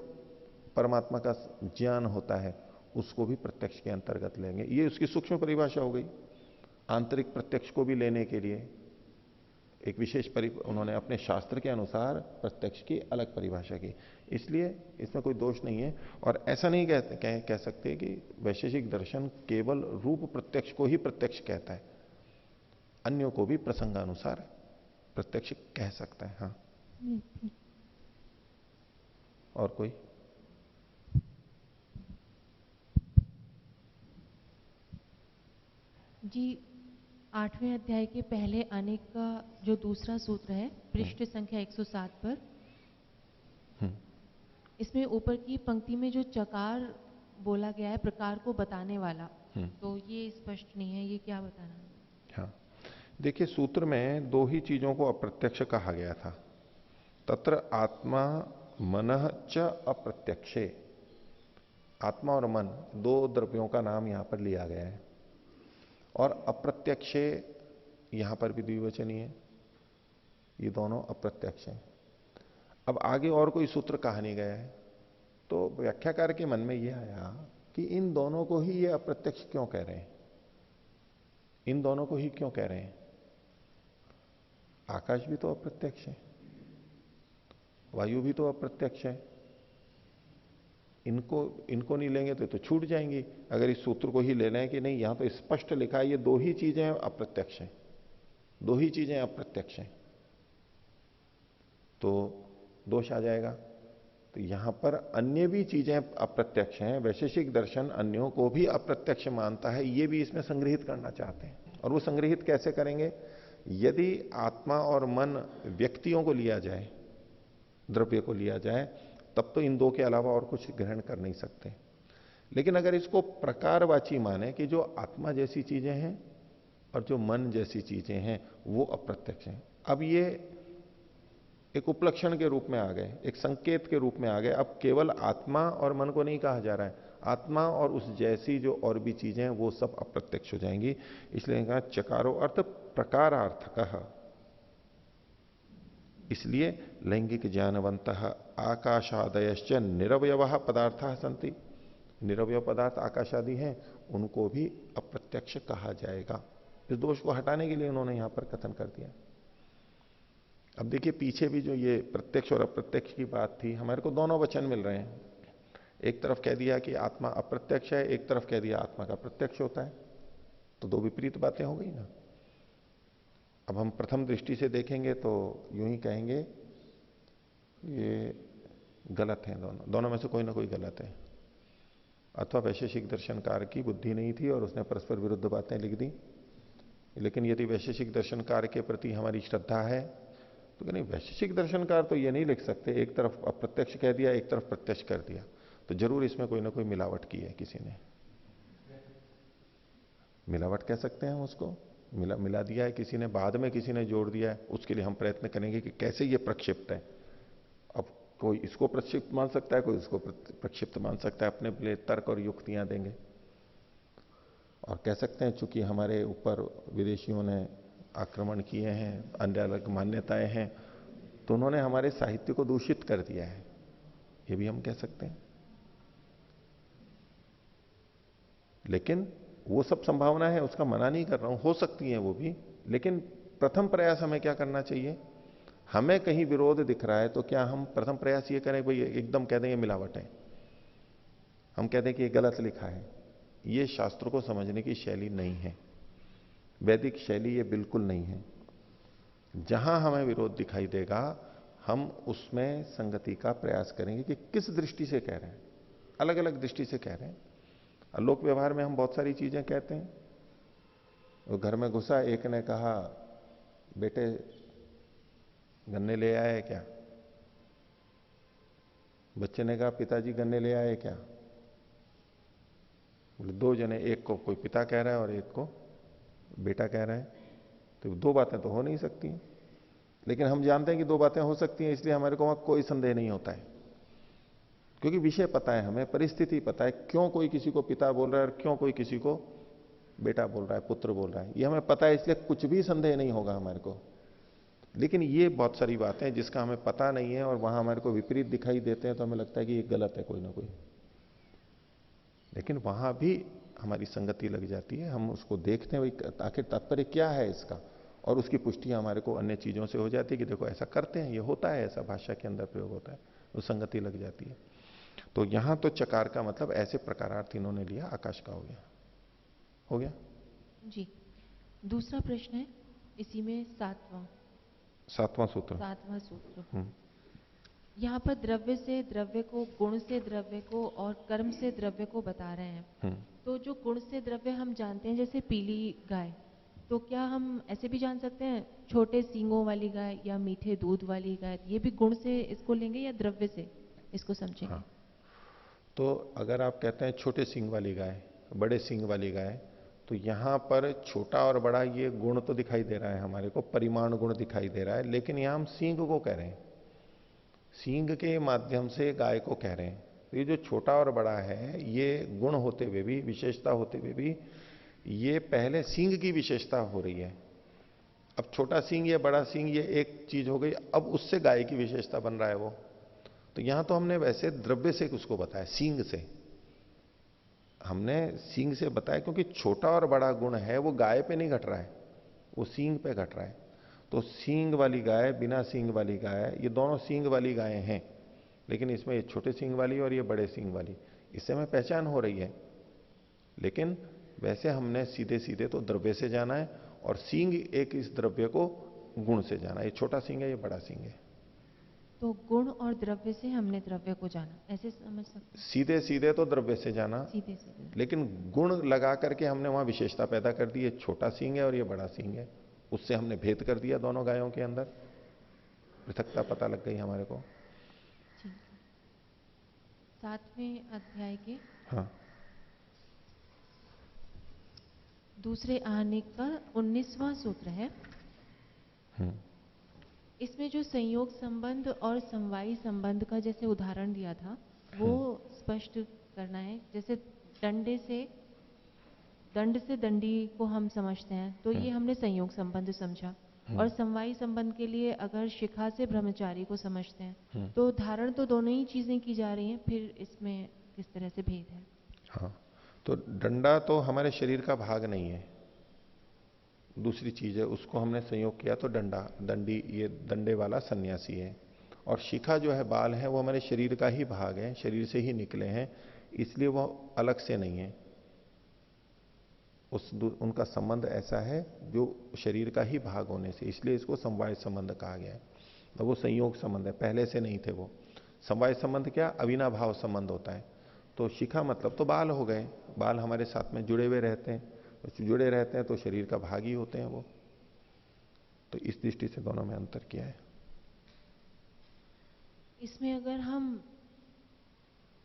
परमात्मा का ज्ञान होता है उसको भी प्रत्यक्ष के अंतर्गत लेंगे। ये उसकी सूक्ष्म परिभाषा हो गई। आंतरिक प्रत्यक्ष को भी लेने के लिए एक विशेष उन्होंने अपने शास्त्र के अनुसार प्रत्यक्ष की अलग परिभाषा की, इसलिए इसमें कोई दोष नहीं है। और ऐसा नहीं कह सकते कि वैशेषिक दर्शन केवल रूप प्रत्यक्ष को ही प्रत्यक्ष कहता है, अन्यों को भी प्रसंगानुसार प्रत्यक्ष कह सकता है। हाँ, और कोई? जी, 8वें अध्याय के पहले अनेक का जो दूसरा सूत्र है, पृष्ठ संख्या 107 पर, इसमें ऊपर की पंक्ति में जो चकार बोला गया है प्रकार को बताने वाला, तो ये स्पष्ट नहीं है, ये क्या बताना है? हाँ, देखिए सूत्र में दो ही चीजों को अप्रत्यक्ष कहा गया था। तत्र आत्मा मनः च अप्रत्यक्षे, आत्मा और मन दो द्रव्यों का नाम यहां पर लिया गया है। और अप्रत्यक्षे यहां पर भी द्विवचनीय है, ये दोनों अप्रत्यक्ष हैं। अब आगे और कोई सूत्र कहा नहीं गया है, तो व्याख्याकार के मन में यह आया कि इन दोनों को ही ये अप्रत्यक्ष क्यों कह रहे हैं, इन दोनों को ही क्यों कह रहे हैं? आकाश भी तो अप्रत्यक्ष है, वायु भी तो अप्रत्यक्ष है, इनको नहीं लेंगे तो छूट जाएंगी। अगर इस सूत्र को ही ले लें कि नहीं, यहां तो स्पष्ट लिखा है ये दो ही चीजें अप्रत्यक्ष हैं, दो ही चीजें अप्रत्यक्ष हैं, तो दोष आ जाएगा। तो यहां पर अन्य भी चीजें अप्रत्यक्ष हैं, वैशेषिक दर्शन अन्यों को भी अप्रत्यक्ष मानता है, ये भी इसमें संग्रहित करना चाहते हैं। और वो संग्रहित कैसे करेंगे? यदि आत्मा और मन व्यक्तियों को लिया जाए, द्रव्य को लिया जाए, तब तो इन दो के अलावा और कुछ ग्रहण कर नहीं सकते। लेकिन अगर इसको प्रकारवाची माने कि जो आत्मा जैसी चीजें हैं और जो मन जैसी चीजें हैं वो अप्रत्यक्ष हैं, अब ये एक उपलक्षण के रूप में आ गए, एक संकेत के रूप में आ गए। अब केवल आत्मा और मन को नहीं कहा जा रहा है, आत्मा और उस जैसी जो और भी चीजें हैं वो सब अप्रत्यक्ष हो जाएंगी। इसलिए कहा चकारो अर्थ प्रकारार्थकः, इसलिए लैंगिक ज्ञानवंत आकाशादयश्च निरवयव पदार्थ सन्ति, निरवय पदार्थ आकाश आदि हैं, उनको भी अप्रत्यक्ष कहा जाएगा। इस दोष को हटाने के लिए उन्होंने यहां पर कथन कर दिया। अब देखिए पीछे भी जो ये प्रत्यक्ष और अप्रत्यक्ष की बात थी, हमारे को दोनों वचन मिल रहे हैं। एक तरफ कह दिया कि आत्मा अप्रत्यक्ष है, एक तरफ कह दिया आत्मा का प्रत्यक्ष होता है, तो दो विपरीत बातें हो गई ना। अब हम प्रथम दृष्टि से देखेंगे तो यूं ही कहेंगे ये गलत है, दोनों में से कोई ना कोई गलत है। अथवा वैशेषिक दर्शनकार की बुद्धि नहीं थी और उसने परस्पर विरुद्ध बातें लिख दी। लेकिन यदि वैशेषिक दर्शनकार के प्रति हमारी श्रद्धा है तो नहीं, वैशेषिक दर्शनकार तो ये नहीं लिख सकते एक तरफ अप्रत्यक्ष कह दिया एक तरफ प्रत्यक्ष कर दिया। तो तो जरूर इसमें कोई ना कोई मिलावट की है किसी ने। मिलावट कह सकते हैं हम उसको, मिला दिया है किसी ने, बाद में किसी ने जोड़ दिया है, उसके लिए हम प्रयत्न करेंगे कि कैसे ये प्रक्षिप्त है। अब कोई इसको प्रक्षिप्त मान सकता है, कोई उसको प्रक्षिप्त मान सकता है, अपने लिए तर्क और युक्तियां देंगे। और कह सकते हैं चूंकि हमारे ऊपर विदेशियों ने आक्रमण किए हैं, अन्य अलग मान्यताएं हैं, तो उन्होंने हमारे साहित्य को दूषित कर दिया है, ये भी हम कह सकते हैं। लेकिन वो सब संभावना है, उसका मना नहीं कर रहा हूं, हो सकती है वो भी, लेकिन प्रथम प्रयास हमें क्या करना चाहिए? हमें कहीं विरोध दिख रहा है तो क्या हम प्रथम प्रयास ये करें भाई एकदम कह दें ये मिलावट है, हम कह दें कि ये गलत लिखा है? ये शास्त्र को समझने की शैली नहीं है, वैदिक शैली ये बिल्कुल नहीं है। जहां हमें विरोध दिखाई देगा हम उसमें संगति का प्रयास करेंगे कि किस दृष्टि से कह रहे हैं, अलग अलग दृष्टि से कह रहे हैं। लोक व्यवहार में हम बहुत सारी चीजें कहते हैं। वो घर में घुसा, एक ने कहा बेटे गन्ने ले आए क्या? बच्चे ने कहा पिताजी गन्ने ले आए क्या? बोले दो जने, एक को कोई पिता कह रहा है और एक को बेटा कह रहा है, तो दो बातें तो हो नहीं सकती हैं। लेकिन हम जानते हैं कि दो बातें हो सकती हैं, इसलिए हमारे को वहां कोई संदेह नहीं होता है, क्योंकि विषय पता है, हमें परिस्थिति पता है, क्यों कोई किसी को पिता बोल रहा है और क्यों कोई किसी को बेटा बोल रहा है, पुत्र बोल रहा है, ये हमें पता है, इसलिए कुछ भी संदेह नहीं होगा हमारे को। लेकिन ये बहुत सारी बातें हैं जिसका हमें पता नहीं है और वहां हमारे को विपरीत दिखाई देते हैं, तो हमें लगता है कि ये गलत है कोई ना कोई। लेकिन वहां भी हमारी संगति लग जाती है, हम उसको देखते हैं आखिर तात्पर्य क्या है इसका, और उसकी पुष्टि हमारे को अन्य चीजों से हो जाती है कि देखो ऐसा करते हैं, ये होता है, ऐसा भाषा के अंदर प्रयोग होता है, तो संगति लग जाती है। तो यहां तो चकार का मतलब ऐसे प्रकारार्थ इन्होंने लिया, आकाश का हो गया। हो गया जी। दूसरा प्रश्न है इसी में सातवां सूत्र। सातवां सूत्र। यहाँ पर द्रव्य से द्रव्य को, गुण से द्रव्य को और कर्म से द्रव्य को बता रहे हैं। तो जो गुण से द्रव्य हम जानते हैं, जैसे पीली गाय, तो क्या हम ऐसे भी जान सकते हैं छोटे सींगों वाली गाय या मीठे दूध वाली गाय, ये भी गुण से इसको लेंगे या द्रव्य से इसको समझेंगे? हाँ। तो अगर आप कहते हैं छोटे सींग वाली गाय, बड़े सींग वाली गाय, तो यहां पर छोटा और बड़ा ये गुण तो दिखाई दे रहा है हमारे को, परिमाण गुण दिखाई दे रहा है, लेकिन यहां हम सींग को कह रहे हैं, सींग के माध्यम से गाय को कह रहे हैं। तो ये जो छोटा और बड़ा है, ये गुण होते हुए भी, विशेषता होते हुए भी, ये पहले सींग की विशेषता हो रही है। अब छोटा सींग या बड़ा सींग ये एक चीज हो गई, अब उससे गाय की विशेषता बन रहा है वो। तो यहां तो हमने वैसे द्रव्य से उसको बताया, सींग से हमने सींग से बताया, क्योंकि छोटा और बड़ा गुण है वो गाय पे नहीं घट रहा है, वो सींग पे घट रहा है। तो सींग वाली गाय, बिना सींग वाली गाय, ये दोनों सींग वाली गायें हैं, लेकिन इसमें ये छोटे सींग वाली और ये बड़े सींग वाली, इससे हमें पहचान हो रही है। लेकिन वैसे हमने सीधे सीधे तो द्रव्य से जाना है, और सींग एक इस द्रव्य को गुण से जाना, ये छोटा सींग है, ये बड़ा सींग है। तो गुण और द्रव्य से हमने द्रव्य को जाना, ऐसे समझ सकते हैं? सीधे सीधे तो द्रव्य से जाना, सीधे सीधे। लेकिन गुण लगा करके हमने वहां विशेषता पैदा कर दी, ये छोटा सींग है और ये बड़ा सींग है, उससे हमने भेद कर दिया दोनों गायों के अंदर, पृथकता पता लग गई हमारे को। ठीक है। 7वें अध्याय के हाँ, दूसरे आने का 19वां सूत्र है। इसमें जो संयोग संबंध और समवायी संबंध का जैसे उदाहरण दिया था, वो स्पष्ट करना है। जैसे दंड से दंडी को हम समझते हैं, तो ये हमने संयोग संबंध समझा। और समवायी संबंध के लिए अगर शिखा से ब्रह्मचारी को समझते हैं, तो धारण तो दोनों ही चीजें की जा रही हैं, फिर इसमें किस तरह से भेद है? हाँ, तो डंडा तो हमारे शरीर का भाग नहीं है, दूसरी चीज है, उसको हमने संयोग किया तो डंडा, दंडी, ये डंडे वाला सन्यासी है। और शिखा जो है, बाल है, वो हमारे शरीर का ही भाग है, शरीर से ही निकले हैं, इसलिए वो अलग से नहीं है। उनका संबंध ऐसा है जो शरीर का ही भाग होने से, इसलिए इसको समवाय संबंध कहा गया है। तो वो संयोग संबंध है, पहले से नहीं थे वो। समवाय संबंध क्या? अविनाभाव संबंध होता है। तो शिखा मतलब तो बाल हो गए, बाल हमारे साथ में जुड़े हुए रहते हैं, जुड़े रहते हैं तो शरीर का भाग ही होते हैं वो। तो इस दृष्टि से दोनों में अंतर किया है। इसमें अगर हम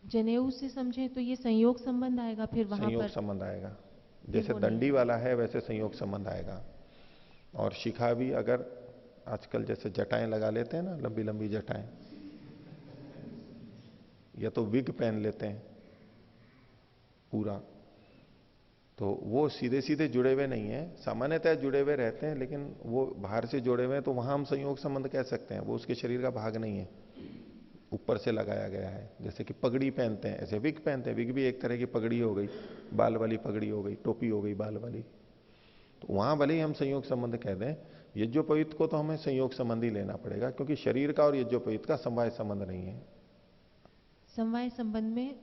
जनेऊ से समझे तो ये संयोग संबंध आएगा फिर वहां संयोग पर। संबंध आएगा, जैसे वो नहीं दंडी वाला है वैसे संयोग संबंध आएगा। और शिखा भी अगर आजकल जैसे जटाएं लगा लेते हैं ना, लंबी लंबी जटाएं, या तो विग पहन लेते हैं पूरा, तो वो सीधे सीधे जुड़े हुए नहीं है, सामान्यतः जुड़े हुए रहते हैं, लेकिन वो बाहर से जुड़े हुए हैं तो वहां हम संयोग संबंध कह सकते हैं, वो उसके शरीर का भाग नहीं है, ऊपर से लगाया गया है। जैसे कि पगड़ी पहनते हैं, ऐसे विग पहनते हैं, विग भी एक तरह की पगड़ी हो गई, बाल वाली पगड़ी हो गई, टोपी हो गई बाल वाली, तो वहां भले ही हम संयोग संबंध कह दें, यज्ञोपवीत को तो हमें संयोग संबंध ही लेना पड़ेगा, क्योंकि शरीर का और यज्ञोपवीत का समवाय संबंध नहीं है। समवाय संबंध में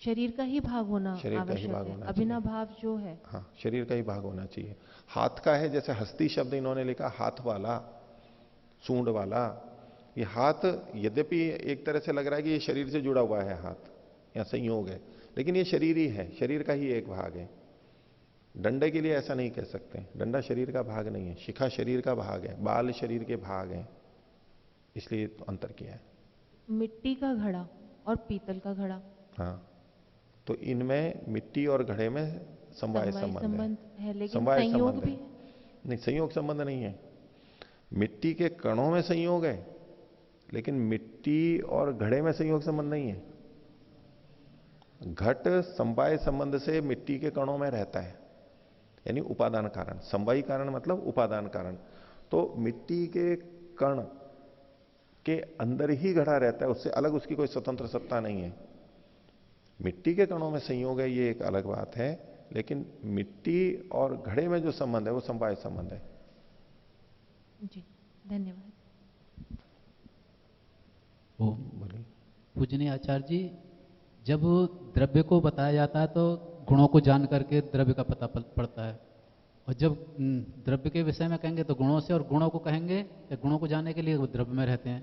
शरीर का ही भाग होना शरीर का ही आवश्यक भाग है, होना अभिन्न चाहिए। भाव जो है। हाँ, शरीर का ही भाग होना चाहिए। हाथ का है, जैसे हस्ती शब्द इन्होंने लिखा, हाथ वाला, सूंड वाला, ये हाथ यद्यपि एक तरह से लग रहा है कि ये शरीर से जुड़ा हुआ है हाथ, या संयोग है, लेकिन ये शरीर ही है, शरीर का ही एक भाग है। डंडे के लिए ऐसा नहीं कह सकते, डंडा शरीर का भाग नहीं है, शिखा शरीर का भाग है, बाल शरीर के भाग हैं, इसलिए तो अंतर किया है। मिट्टी का घड़ा और पीतल का घड़ा, हाँ, तो इनमें मिट्टी और घड़े में समवाय संबंध है, लेकिन समवाय संयोग संबंध भी है। है। नहीं, संयोग संबंध नहीं है। मिट्टी के कणों में संयोग है, लेकिन मिट्टी और घड़े में संयोग संबंध नहीं है। घट समवाय संबंध से मिट्टी के कणों में रहता है, यानी उपादान कारण। समवायी कारण मतलब उपादान कारण। तो मिट्टी के कण के अंदर ही घड़ा रहता है, उससे अलग उसकी कोई स्वतंत्र सत्ता नहीं है। मिट्टी के कणों में संयोग है, ये एक अलग बात है, लेकिन मिट्टी और घड़े में जो संबंध है वो समवाय संबंध है। जी, धन्यवाद। बोलिए। पूजनीय आचार्य जी, जब द्रव्य को बताया जाता है तो गुणों को जान करके द्रव्य का पता पड़ता है, और जब द्रव्य के विषय में कहेंगे तो गुणों से, और गुणों को कहेंगे तो गुणों को जानने के लिए वो द्रव्य में रहते हैं।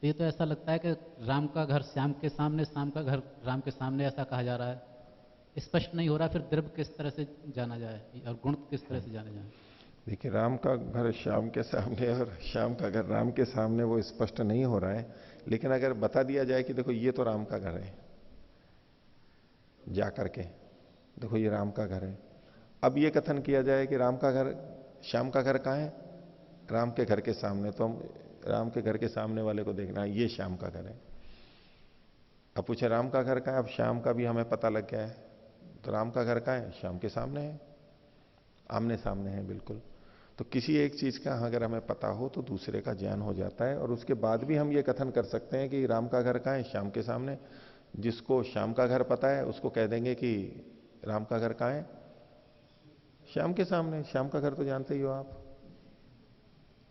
तो ये तो ऐसा लगता है कि राम का घर श्याम के सामने, श्याम का घर राम के सामने, ऐसा कहा जा रहा है। स्पष्ट नहीं हो रहा फिर द्रव्य किस तरह से जाना जाए और गुण किस तरह से जाने जाए। देखिए, राम का घर श्याम के सामने और श्याम का घर राम के सामने, वो स्पष्ट नहीं हो रहा है, लेकिन अगर बता दिया जाए कि देखो ये तो राम का घर है, जा करके देखो ये राम का घर है, अब ये कथन किया जाए कि राम का घर, श्याम का घर कहाँ है, राम के घर के सामने, तो हम राम के घर के सामने वाले को देखना है, ये श्याम का घर है। अब पूछे राम का घर कहाँ है, अब श्याम का भी हमें पता लग गया है, तो राम का घर कहाँ है, श्याम के सामने है, आमने सामने है बिल्कुल। तो किसी एक चीज का अगर हमें पता हो तो दूसरे का ज्ञान हो जाता है, और उसके बाद भी हम ये कथन कर सकते हैं कि राम का घर कहाँ है, श्याम के सामने। जिसको श्याम का घर पता है उसको कह देंगे कि राम का घर कहाँ है, श्याम के सामने। श्याम का घर तो जानते ही हो आप।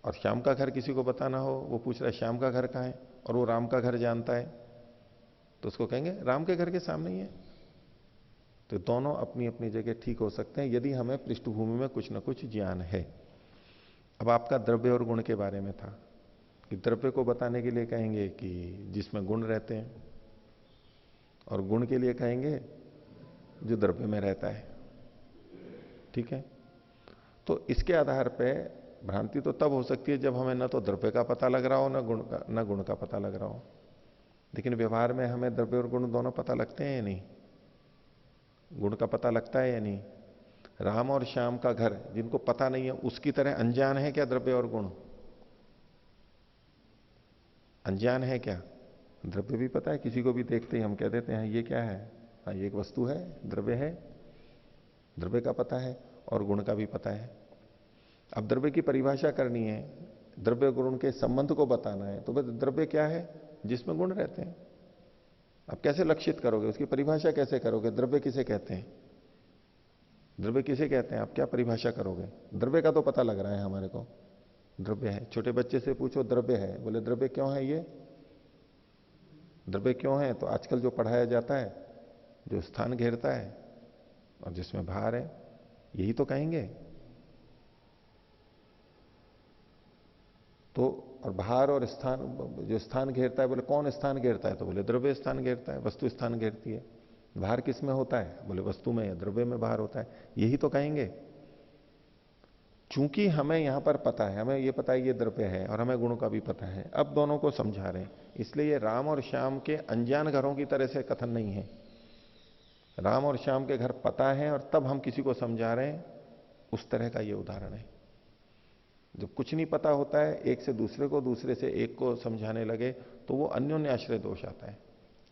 और श्याम का घर किसी को बताना हो, वो पूछ रहा है श्याम का घर कहाँ है, और वो राम का घर जानता है, तो उसको कहेंगे राम के घर के सामने ही है। तो दोनों अपनी अपनी जगह ठीक हो सकते हैं, यदि हमें पृष्ठभूमि में कुछ ना कुछ ज्ञान है। अब आपका द्रव्य और गुण के बारे में था कि द्रव्य को बताने के लिए कहेंगे कि जिसमें गुण रहते हैं, और गुण के लिए कहेंगे जो द्रव्य में रहता है। ठीक है, तो इसके आधार पर भ्रांति तो तब हो सकती है जब हमें न तो द्रव्य का पता लग रहा हो, न गुण का पता लग रहा हो। लेकिन व्यवहार में हमें द्रव्य और गुण दोनों पता लगते हैं या नहीं, गुण का पता लगता है या नहीं। राम और श्याम का घर जिनको पता नहीं है, उसकी तरह अनजान है क्या द्रव्य और गुण, अनजान है क्या। द्रव्य भी पता है, किसी को भी देखते ही हम कह देते हैं ये क्या है, हाँ ये एक वस्तु है, द्रव्य है, द्रव्य का पता है, और गुण का भी पता है। अब द्रव्य की परिभाषा करनी है, द्रव्य गुण के संबंध को बताना है, तो बस द्रव्य क्या है, जिसमें गुण रहते हैं। अब कैसे लक्षित करोगे, उसकी परिभाषा कैसे करोगे, द्रव्य किसे कहते हैं, द्रव्य किसे कहते हैं, आप क्या परिभाषा करोगे। द्रव्य का तो पता लग रहा है हमारे को, द्रव्य है। छोटे बच्चे से पूछो द्रव्य है, बोले द्रव्य क्यों है, ये द्रव्य क्यों है, तो आजकल जो पढ़ाया जाता है, जो स्थान घेरता है और जिसमें भार है, यही तो कहेंगे। तो और भार और स्थान, जो स्थान घेरता है, बोले कौन स्थान घेरता है, तो बोले द्रव्य स्थान घेरता है, वस्तु स्थान घेरती है। भार किस में होता है, बोले वस्तु में या द्रव्य में भार होता है, यही तो कहेंगे। चूंकि हमें यहां पर पता है, हमें ये पता है ये द्रव्य है और हमें गुणों का भी पता है, अब दोनों को समझा रहे हैं, इसलिए ये राम और श्याम के अनजान घरों की तरह से कथन नहीं है। राम और श्याम के घर पता है और तब हम किसी को समझा रहे हैं, उस तरह का ये उदाहरण है। जब कुछ नहीं पता होता है, एक से दूसरे को, दूसरे से एक को समझाने लगे, तो वो अन्योन्य आश्रय दोष आता है।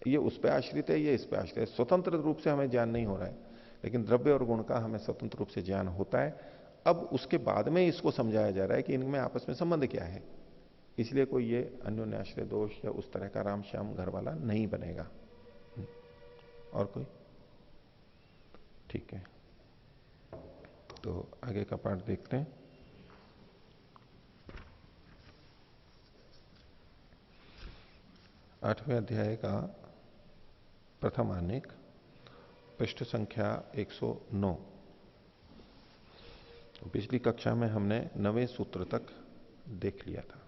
ये उस पर आश्रित है, ये इस पर आश्रित है। स्वतंत्र रूप से हमें ज्ञान नहीं हो रहा है, लेकिन द्रव्य और गुण का हमें स्वतंत्र रूप से ज्ञान होता है। अब उसके बाद में इसको समझाया जा रहा है कि इनमें आपस में संबंध क्या है, इसलिए कोई ये अन्योन्याश्रय दोष या उस तरह का राम श्याम घर वाला नहीं बनेगा। और कोई? ठीक है, तो आगे का पाठ देखते हैं। आठवें अध्याय का प्रथम आनेक, पृष्ठ संख्या 109। पिछली कक्षा में हमने 9वें सूत्र तक देख लिया था।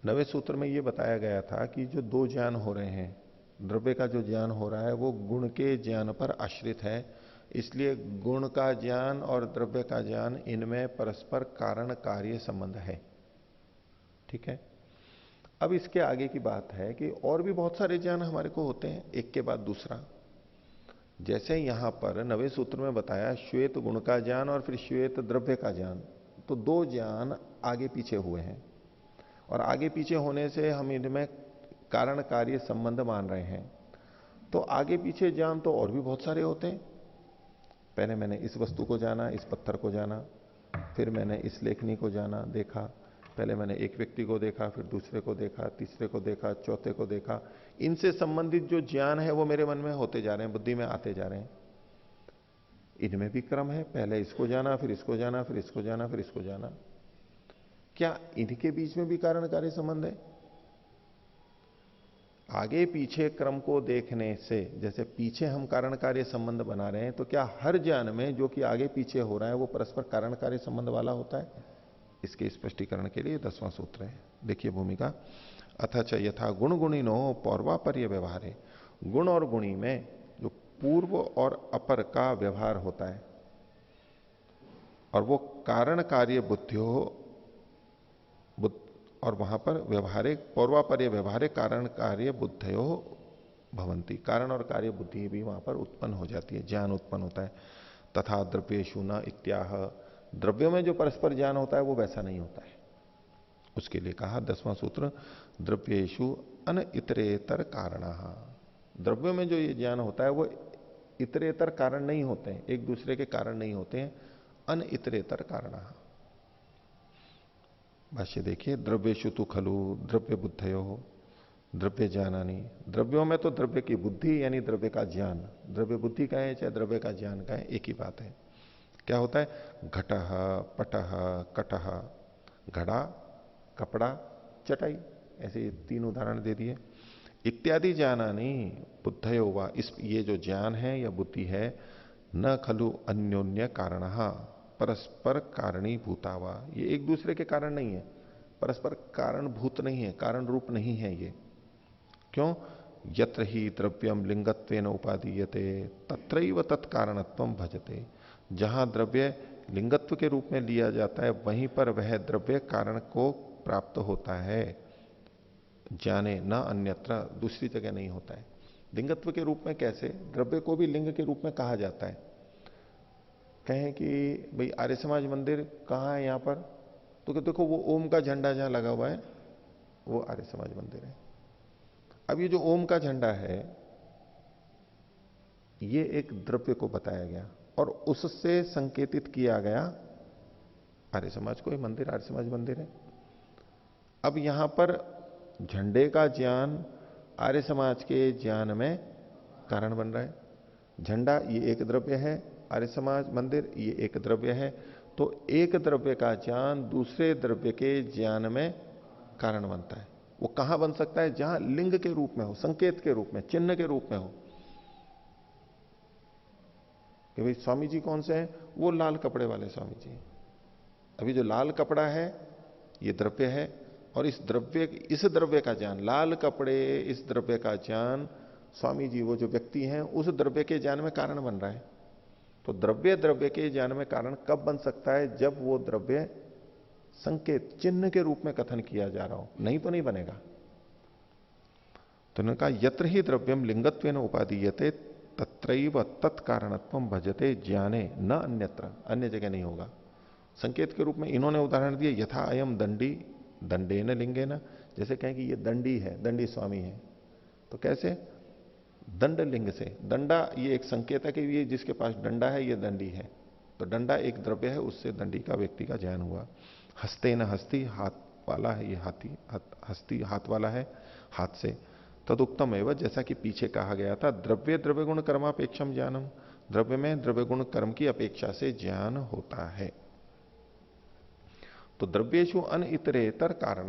9वें सूत्र में यह बताया गया था कि जो दो ज्ञान हो रहे हैं, द्रव्य का जो ज्ञान हो रहा है वो गुण के ज्ञान पर आश्रित है, इसलिए गुण का ज्ञान और द्रव्य का ज्ञान, इनमें परस्पर कारण कार्य संबंध है। ठीक है। अब इसके आगे की बात है कि और भी बहुत सारे ज्ञान हमारे को होते हैं, एक के बाद दूसरा। जैसे यहां पर 9वें सूत्र में बताया श्वेत गुण का ज्ञान और फिर श्वेत द्रव्य का ज्ञान, तो दो ज्ञान आगे पीछे हुए हैं, और आगे पीछे होने से हम इनमें कारण कार्य संबंध मान रहे हैं। तो आगे पीछे ज्ञान तो और भी बहुत सारे होते हैं। पहले मैंने इस वस्तु को जाना, इस पत्थर को जाना, फिर मैंने इस लेखनी को जाना, देखा, पहले मैंने एक व्यक्ति को देखा, फिर दूसरे को देखा, तीसरे को देखा, चौथे को देखा। इनसे संबंधित जो ज्ञान है वो मेरे मन में होते जा रहे हैं, बुद्धि में आते जा रहे हैं। इनमें भी क्रम है, पहले इसको जाना, फिर इसको जाना, फिर इसको जाना, फिर इसको जाना। क्या इनके बीच में भी कारण कार्य संबंध है? आगे पीछे क्रम को देखने से, जैसे पीछे हम कारण कार्य संबंध बना रहे हैं, तो क्या हर ज्ञान में जो कि आगे पीछे हो रहा है वो परस्पर कारण कार्य संबंध वाला होता है? इसके स्पष्टीकरण के लिए 10वां सूत्र है, देखिए भूमिका। अथच यथा गुण गुणिनो पौर्वापर्य व्यवहारे, गुण और गुणी में जो पूर्व और अपर का व्यवहार होता है, और वो कारण कार्य बुद्धियो, और वहां पर व्यवहारिक पौर्वापर्य व्यवहारिक कारण कार्य बुद्धयो भवंती, कारण और कार्य बुद्धि भी वहां पर उत्पन्न हो जाती है, ज्ञान उत्पन्न होता है। तथा द्रव्येषु न इत्याह, द्रव्यों में जो परस्पर ज्ञान होता है वो वैसा नहीं होता है। उसके लिए कहा 10वां सूत्र, द्रव्येषु अन इतरेतर कारण, द्रव्यों में जो ये ज्ञान होता है वो इतरेतर कारण नहीं होते हैं, एक दूसरे के कारण नहीं होते हैं, अन इतरेतर कारण। भाष्य देखिए, द्रव्येषु तु खलु द्रव्य बुद्धयो द्रव्य ज्ञानानि, द्रव्यों में तो द्रव्य की बुद्धि यानी द्रव्य का ज्ञान, द्रव्य बुद्धि का है चाहे द्रव्य का ज्ञान का है, एक ही बात है। क्या होता है? घटः पटः कटः, घड़ा, कपड़ा, चटाई, ऐसे 3 उदाहरण दे दिए। इत्यादि ज्ञानानि बुद्धयो वा, इस ये जो ज्ञान है या बुद्धि है, न खलु अन्योन्य कारणः परस्पर कारणी भूतावा, ये एक दूसरे के कारण नहीं है, परस्पर कारण भूत नहीं है, कारण रूप नहीं है ये। क्यों? यत्र ही द्रव्यम लिंगत्वेन उपादीयते तत्रैव तत्कारणत्वम भजते, जहां द्रव्य लिंगत्व के रूप में लिया जाता है वहीं पर वह द्रव्य कारण को प्राप्त होता है, जाने न अन्यत्र, दूसरी जगह नहीं होता है। लिंगत्व के रूप में कैसे? द्रव्य को भी लिंग के रूप में कहा जाता है। कहें कि भाई आर्य समाज मंदिर कहाँ है यहाँ पर, तो देखो वो ओम का झंडा जहां लगा हुआ है वो आर्य समाज मंदिर है। अब ये जो ओम का झंडा है ये एक द्रव्य को बताया गया और उससे संकेतित किया गया आर्य समाज को, ये मंदिर आर्य समाज मंदिर है। अब यहां पर झंडे का ज्ञान आर्य समाज के ज्ञान में कारण बन रहा है। झंडा ये एक द्रव्य है, आर्य समाज मंदिर ये एक द्रव्य है, तो एक द्रव्य का ज्ञान दूसरे द्रव्य के ज्ञान में कारण बनता है। वो कहां बन सकता है? जहां लिंग के रूप में हो, संकेत के रूप में, चिन्ह के रूप में हो कि भाई स्वामी जी कौन से हैं? वो लाल कपड़े वाले स्वामी जी। अभी जो लाल कपड़ा है ये द्रव्य है, और इस द्रव्य का ज्ञान, लाल कपड़े, इस द्रव्य का ज्ञान स्वामी जी वो जो व्यक्ति हैं उस द्रव्य के ज्ञान में कारण बन रहा है। तो द्रव्य द्रव्य के ज्ञान में कारण कब बन सकता है? जब वो द्रव्य संकेत चिन्ह के रूप में कथन किया जा रहा हो, नहीं तो नहीं बनेगा। तो उन्होंने कहा यत्र ही द्रव्यम लिंगत्वेन उपादीयते तत्रैव तत्कारणत्वम भजते ज्ञाने न अन्यत्र, अन्य जगह नहीं होगा। संकेत के रूप में इन्होंने उदाहरण दिया, यथा अयम दंडी दंडेन लिंगेन, जैसे कहें कि ये दंडी है, दंडी स्वामी है, तो कैसे? दंड लिंग से। दंडा ये एक संकेत है कि ये जिसके पास डंडा है ये दंडी है, तो डंडा एक द्रव्य है, उससे दंडी का व्यक्ति का ज्ञान हुआ। हस्ते न हस्ती, हाथ वाला है ये हाथी, हस्ती हाथ वाला है, हाथ से। तदुक्तम एवं, जैसा कि पीछे कहा गया था, द्रव्य द्रव्य गुण कर्मापेक्षम ज्ञानम, द्रव्य में द्रव्य गुण कर्म की अपेक्षा से ज्ञान होता है। तो द्रव्येषु अन इतरेतर कारण,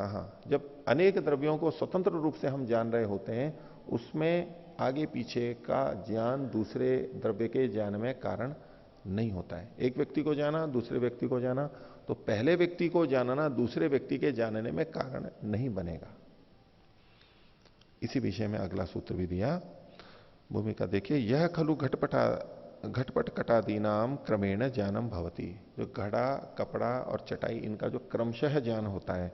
जब अनेक द्रव्यों को स्वतंत्र रूप से हम जान रहे होते हैं, उसमें आगे पीछे का ज्ञान दूसरे द्रव्य के ज्ञान में कारण नहीं होता है। एक व्यक्ति को जाना, दूसरे व्यक्ति को जाना, तो पहले व्यक्ति को जानना दूसरे व्यक्ति के जानने में कारण नहीं बनेगा। इसी विषय में अगला सूत्र भी दिया, भूमिका देखिए, यह खलु घटपट कटादी नाम क्रमेण ज्ञानम भवती, जो घड़ा कपड़ा और चटाई इनका जो क्रमशः ज्ञान होता है,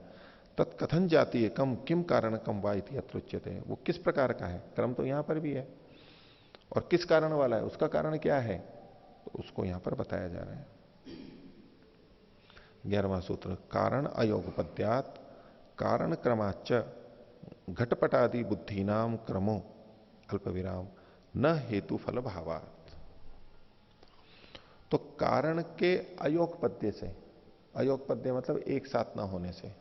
तत्कथन जाती है कम किम कारण कम वा इति अत्र उच्यते, वो किस प्रकार का है, क्रम तो यहां पर भी है, और किस कारण वाला है, उसका कारण क्या है, तो उसको यहां पर बताया जा रहा है। 11वां सूत्र, कारण अयोगपद्यात कारण क्रमाच घटपटादि बुद्धि नाम क्रमो अल्प विराम न हेतु फल भावात। तो कारण के अयोगपद्य से, अयोगपद्य मतलब एक साथ ना होने से,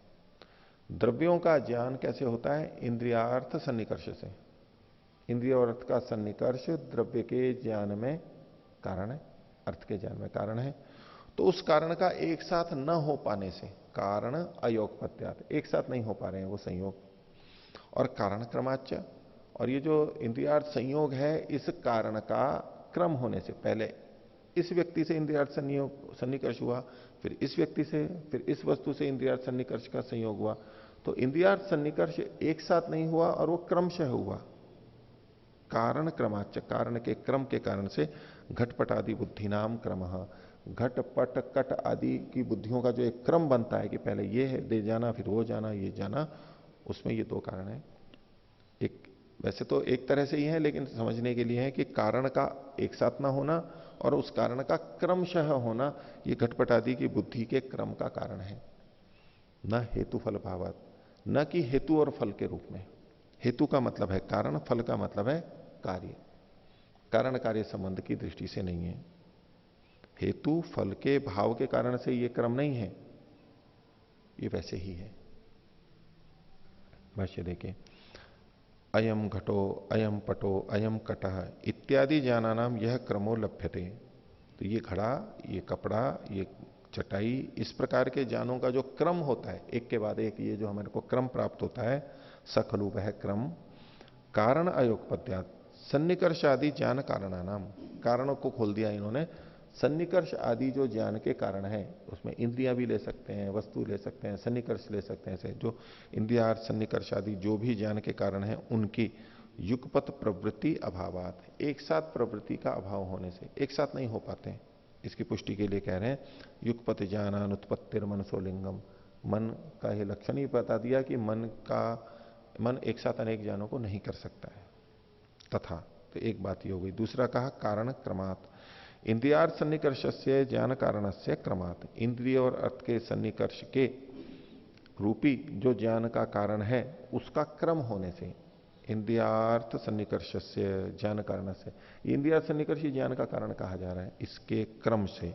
द्रव्यों का ज्ञान कैसे होता है? इंद्रियार्थ सन्निकर्ष से। इंद्रिय और अर्थ का सन्निकर्ष द्रव्य के ज्ञान में कारण है, अर्थ के ज्ञान में कारण है। तो उस कारण का एक साथ न हो पाने से कारण अयोगपत्यात, एक साथ नहीं हो पा रहे हैं वो संयोग। और कारण क्रमाच, और ये जो इंद्रियार्थ संयोग है, इस कारण का क्रम होने से, पहले इस व्यक्ति से इंद्रियार्थ सन्निकर्ष हुआ, फिर इस व्यक्ति से, फिर इस वस्तु से इंद्रियार्थ सन्निकर्ष का संयोग हुआ, तो इंद्रियार्थ सन्निकर्ष एक साथ नहीं हुआ और वो क्रमशः हुआ। कारण क्रमाच, कारण के क्रम के कारण से घटपट आदि बुद्धि नाम क्रम, घटपट कट आदि की बुद्धियों का जो एक क्रम बनता है कि पहले ये है दे जाना, फिर वो जाना, ये जाना, उसमें ये दो कारण है। एक वैसे तो एक तरह से ही है, लेकिन समझने के लिए है कि कारण का एक साथ ना होना और उस कारण का क्रमशः होना, ये घटपट आदि की बुद्धि के क्रम का कारण है। न हेतु फल भावात, न कि हेतु और फल के रूप में। हेतु का मतलब है कारण, फल का मतलब है कार्य, कारण कार्य संबंध की दृष्टि से नहीं है। हेतु फल के भाव के कारण से ये क्रम नहीं है, ये वैसे ही है। भाष्य देखें, अयम घटो अयम पटो अयम कटः इत्यादि ज्ञानानाम यह क्रमो लभ्यते। तो ये घड़ा, ये कपड़ा, ये चटाई, इस प्रकार के ज्ञानों का जो क्रम होता है, एक के बाद एक, ये जो हमारे को क्रम प्राप्त होता है, सखलु वह क्रम कारण अयोगपद्यात सन्निकर्ष आदि ज्ञान कारणानाम, कारणों को खोल दिया इन्होंने। सन्निकर्ष आदि जो ज्ञान के कारण है, उसमें इंद्रियां भी ले सकते हैं, वस्तु ले सकते हैं, सन्निकर्ष ले सकते हैं, ऐसे जो इंद्रियार्थ सन्निकर्ष आदि जो भी ज्ञान के कारण है, उनकी युगपत प्रवृत्ति अभावात, एक साथ प्रवृत्ति का अभाव होने से, एक साथ नहीं हो पाते हैं। इसकी पुष्टि के लिए कह रहे हैं, युगपत ज्ञानान उत्पत्तिर मनसो लिंगम, मन का ये लक्षण ही बता दिया कि मन एक साथ अनेक ज्ञानों को नहीं कर सकता है। तथा, तो एक बात ये हो गई। दूसरा कहा कारण क्रमात्, इंद्रियार्थ सन्निकर्ष से ज्ञान कारण से क्रमात्, इंद्रिय और अर्थ के सन्निकर्ष के रूपी जो ज्ञान का कारण है, उसका क्रम होने से, इंद्रियार्थ सन्निकर्ष से ज्ञान कारण से, इंद्रियार्थ सन्निकर्ष ज्ञान का कारण कहा जा रहा है, इसके क्रम से,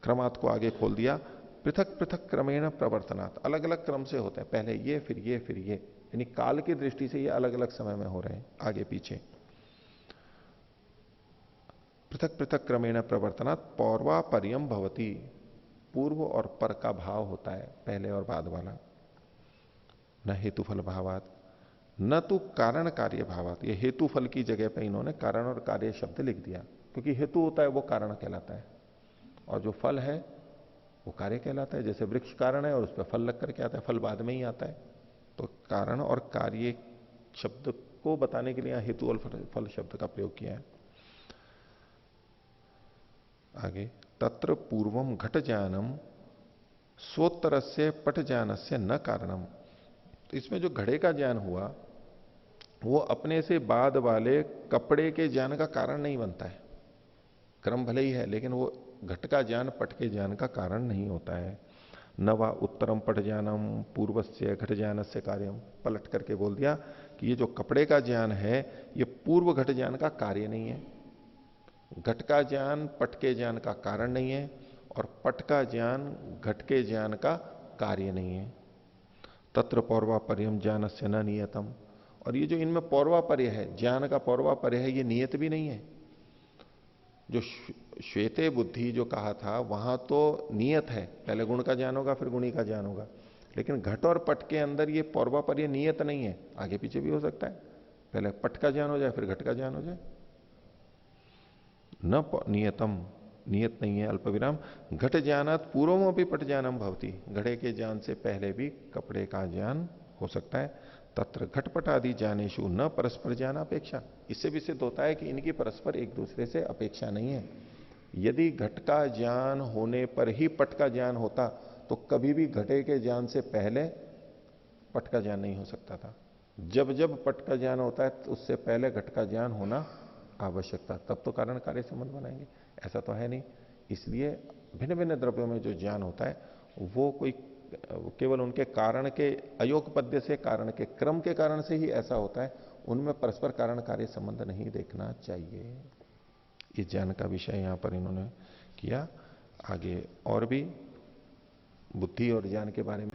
क्रमात् को आगे खोल दिया, पृथक पृथक क्रमेण प्रवर्तनात्, अलग अलग क्रम से होता है, पहले ये फिर ये फिर ये, यानी काल की दृष्टि से ये अलग अलग समय में हो रहे हैं, आगे पीछे। पृथक पृथक क्रमेण प्रवर्तनात् पौर्वापर्यम भवति, पूर्व और पर का भाव होता है, पहले और बाद वाला। न हेतु फल भावात न तो कारण कार्य भावात, ये हेतु फल की जगह पे इन्होंने कारण और कार्य शब्द लिख दिया, क्योंकि हेतु होता है वो कारण कहलाता है, और जो फल है वो कार्य कहलाता है। जैसे वृक्ष कारण है और उस पर फल लग करके आता है, फल बाद में ही आता है। तो कारण और कार्य शब्द को बताने के लिए हेतु और फल शब्द का प्रयोग किया है। आगे तत्र पूर्वम घट ज्ञानम स्वोत्तर से पट ज्ञान से न कारणम। तो इसमें जो घड़े का ज्ञान हुआ वो अपने से बाद वाले कपड़े के ज्ञान का कारण नहीं बनता है। क्रम भले ही है लेकिन वो घट का ज्ञान पट के ज्ञान का कारण नहीं होता है। न वा उत्तरम पट ज्ञानम पूर्वस्य घट ज्ञान से कार्यम, पलट करके बोल दिया कि ये जो कपड़े का ज्ञान है ये पूर्व घट ज्ञान का कार्य नहीं है। घट का ज्ञान पट के ज्ञान का कारण नहीं है और पट का ज्ञान घट के ज्ञान का कार्य नहीं है। तत्र पौर्वापर्यम ज्ञान से न नियतम, और ये जो इनमें पौर्वापर्य है, ज्ञान का पौर्वापर्य है, ये नियत भी नहीं है। जो श्वेते बुद्धि जो कहा था वहां तो नियत है, पहले गुण का ज्ञान होगा फिर गुणी का ज्ञान होगा, लेकिन घट और पट के अंदर ये पौर्वापर्य नियत नहीं है, आगे पीछे भी हो सकता है, पहले पट का ज्ञान हो जाए फिर घट का ज्ञान हो जाए। न नियतम, नियत नहीं है। अल्प विराम घट ज्ञानात पूर्वमो भी पट ज्ञानम भवती, घड़े के ज्ञान से पहले भी कपड़े का ज्ञान हो सकता है। तत्र घटपट आदि ज्ञानेशु न परस्पर ज्ञान अपेक्षा, इससे भी सिद्ध होता है कि इनकी परस्पर एक दूसरे से अपेक्षा नहीं है। यदि घट का ज्ञान होने पर ही पट का ज्ञान होता तो कभी भी घटे के ज्ञान से पहले पट का ज्ञान नहीं हो सकता था। जब जब पट का ज्ञान होता है तो उससे पहले घट का ज्ञान होना आवश्यकता, तब तो कारण कार्य संबंध बनाएंगे, ऐसा तो है नहीं। इसलिए भिन्न भिन्न द्रव्यों में जो ज्ञान होता है वो कोई केवल उनके कारण के अयोग पद्य से, कारण के क्रम के कारण से ही ऐसा होता है, उनमें परस्पर कारण कार्य संबंध नहीं देखना चाहिए। ये ज्ञान का विषय यहां पर इन्होंने किया। आगे और भी बुद्धि और ज्ञान के बारे में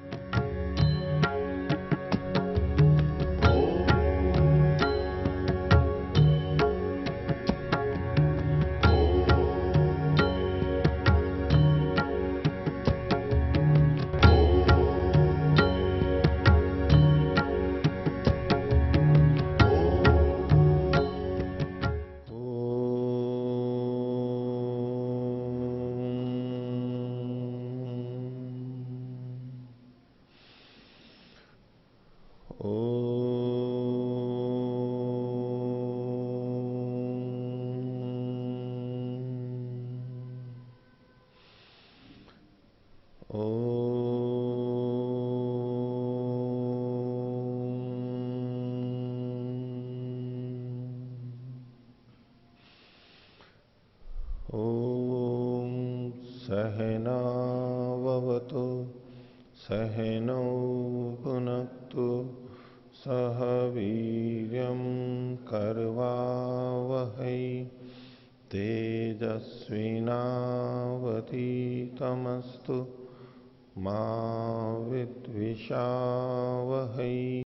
सहनाववतु सहनौ भुनक्तु सह वीर्यं करवावहै तेजस्विनावधीतमस्तु मा विद्विषावहै।